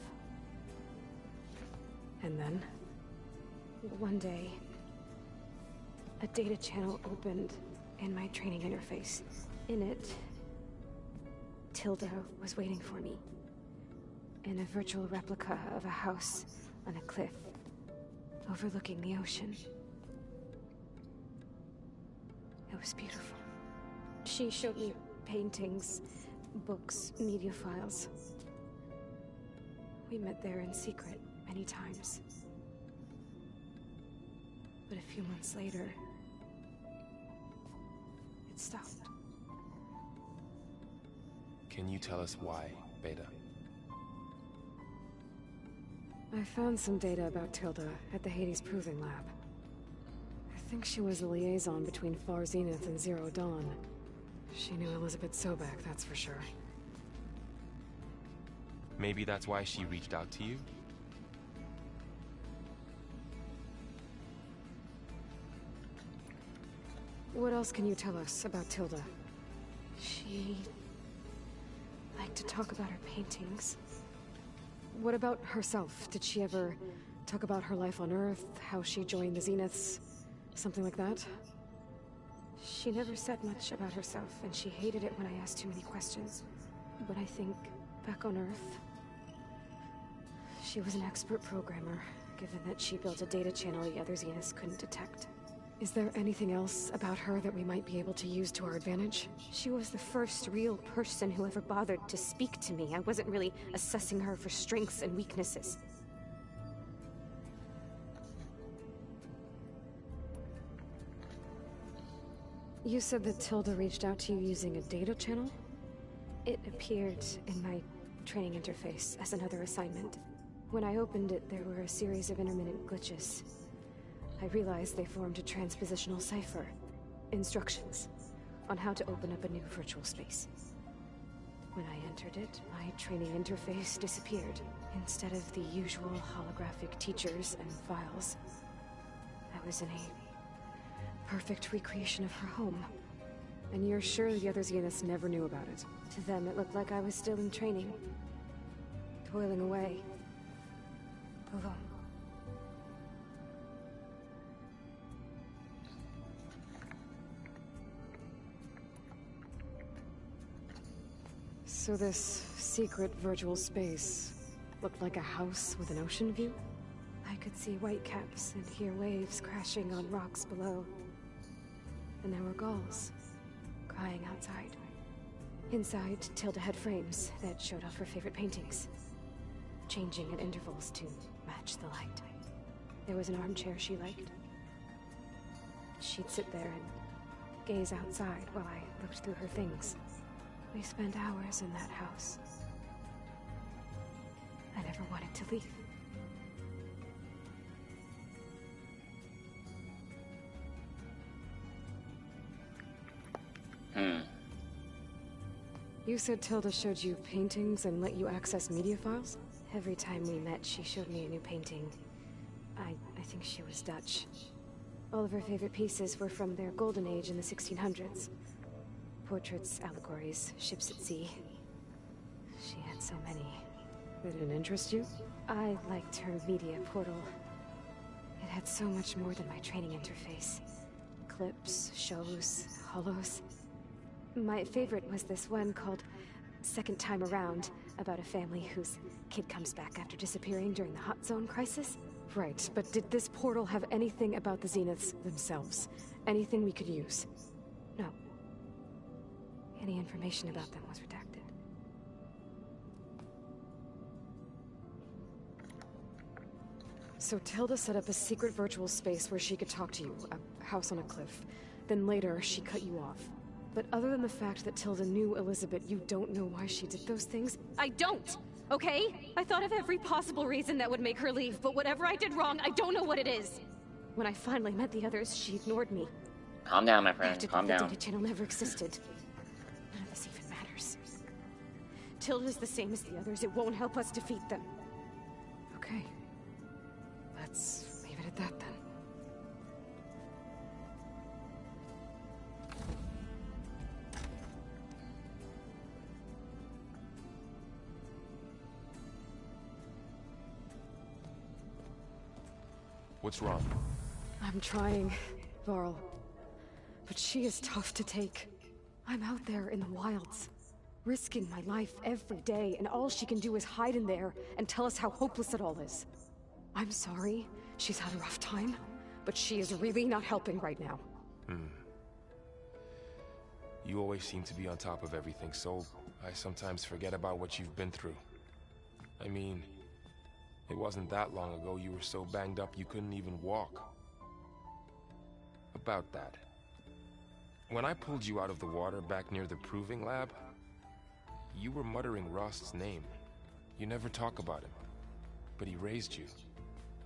And then? One day, a data channel opened in my training interface. In it, Tilda was waiting for me. In a virtual replica of a house on a cliff, overlooking the ocean. It was beautiful. She showed me paintings, books, media files. We met there in secret many times. But a few months later, it stopped. Can you tell us why, Beta? I found some data about Tilda at the Hades Proving Lab. I think she was a liaison between Far Zenith and Zero Dawn. She knew Elizabeth Sobek, that's for sure. Maybe that's why she reached out to you? What else can you tell us about Tilda? She liked to talk about her paintings. What about herself? Did she ever talk about her life on Earth, how she joined the Zeniths, something like that? She never said much about herself, and she hated it when I asked too many questions. But I think, back on Earth, she was an expert programmer, given that she built a data channel the other Zeniths couldn't detect. Is there anything else about her that we might be able to use to our advantage? She was the first real person who ever bothered to speak to me. I wasn't really assessing her for strengths and weaknesses. You said that Tilda reached out to you using a data channel? It appeared in my training interface as another assignment. When I opened it, there were a series of intermittent glitches. I realized they formed a transpositional cipher. Instructions on how to open up a new virtual space. When I entered it, my training interface disappeared. Instead of the usual holographic teachers and files, I was in a perfect recreation of her home. And you're sure the other Zeniths never knew about it? To them, it looked like I was still in training. Toiling away. Alone. So this secret virtual space looked like a house with an ocean view? I could see whitecaps and hear waves crashing on rocks below. And there were gulls crying outside. Inside, Tilda had frames that showed off her favorite paintings, changing at intervals to match the light. There was an armchair she liked. She'd sit there and gaze outside while I looked through her things. We spent hours in that house. I never wanted to leave. You said Tilda showed you paintings and let you access media files? Every time we met, she showed me a new painting. I think she was Dutch. All of her favorite pieces were from their golden age in the 1600s. Portraits, allegories, ships at sea. She had so many. They didn't interest you? I liked her media portal. It had so much more than my training interface. Clips, shows, holos. My favorite was this one called Second Time Around, about a family whose kid comes back after disappearing during the Hot Zone crisis. Right, but did this portal have anything about the Zeniths themselves? Anything we could use? No. Any information about them was redacted. So Tilda set up a secret virtual space where she could talk to you, a house on a cliff. Then later, she cut you off. But other than the fact that Tilda knew Elizabeth, you don't know why she did those things? I don't! Okay? I thought of every possible reason that would make her leave, but whatever I did wrong, I don't know what it is! When I finally met the others, she ignored me. Calm down, my friend. Calm down. The data channel never existed. None of this even matters. Tilda's the same as the others. It won't help us defeat them. Okay. Let's leave it at that, then. What's wrong? I'm trying, Varl. But she is tough to take. I'm out there in the wilds, risking my life every day, and all she can do is hide in there and tell us how hopeless it all is. I'm sorry, she's had a rough time, but she is really not helping right now. You always seem to be on top of everything, so I sometimes forget about what you've been through. I mean, it wasn't that long ago you were so banged up you couldn't even walk. About that. When I pulled you out of the water back near the proving lab, you were muttering Rost's name. You never talk about him. But he raised you,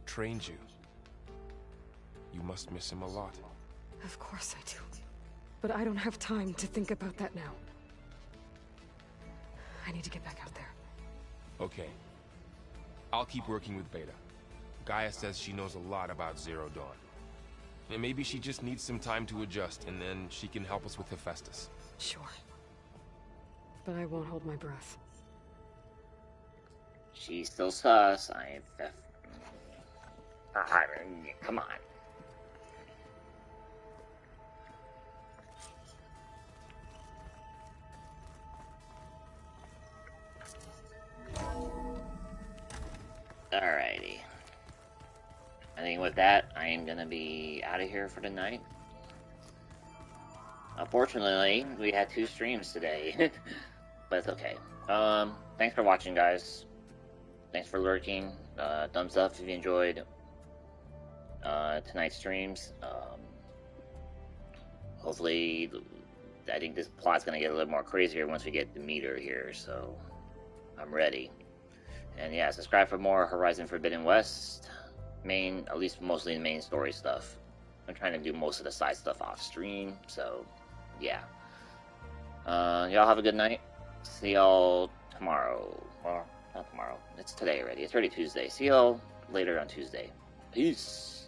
trained you. You must miss him a lot. Of course I do. But I don't have time to think about that now. I need to get back out there. Okay. I'll keep working with Beta. Gaia says she knows a lot about Zero Dawn. And maybe she just needs some time to adjust, and then she can help us with Hephaestus. Sure. But I won't hold my breath. She's still sus. Come on. Alrighty. I think with that, I am gonna be out of here for the night. Unfortunately, we had 2 streams today, but it's okay. Thanks for watching, guys. Thanks for lurking. Thumbs up if you enjoyed tonight's streams. Hopefully, I think this plot's gonna get a little more crazier once we get the meter here, so I'm ready. And yeah, subscribe for more Horizon Forbidden West. At least mostly the main story stuff. I'm trying to do most of the side stuff off stream, so yeah. Y'all have a good night. See y'all tomorrow. Or not tomorrow. It's today already. It's already Tuesday. See y'all later on Tuesday. Peace.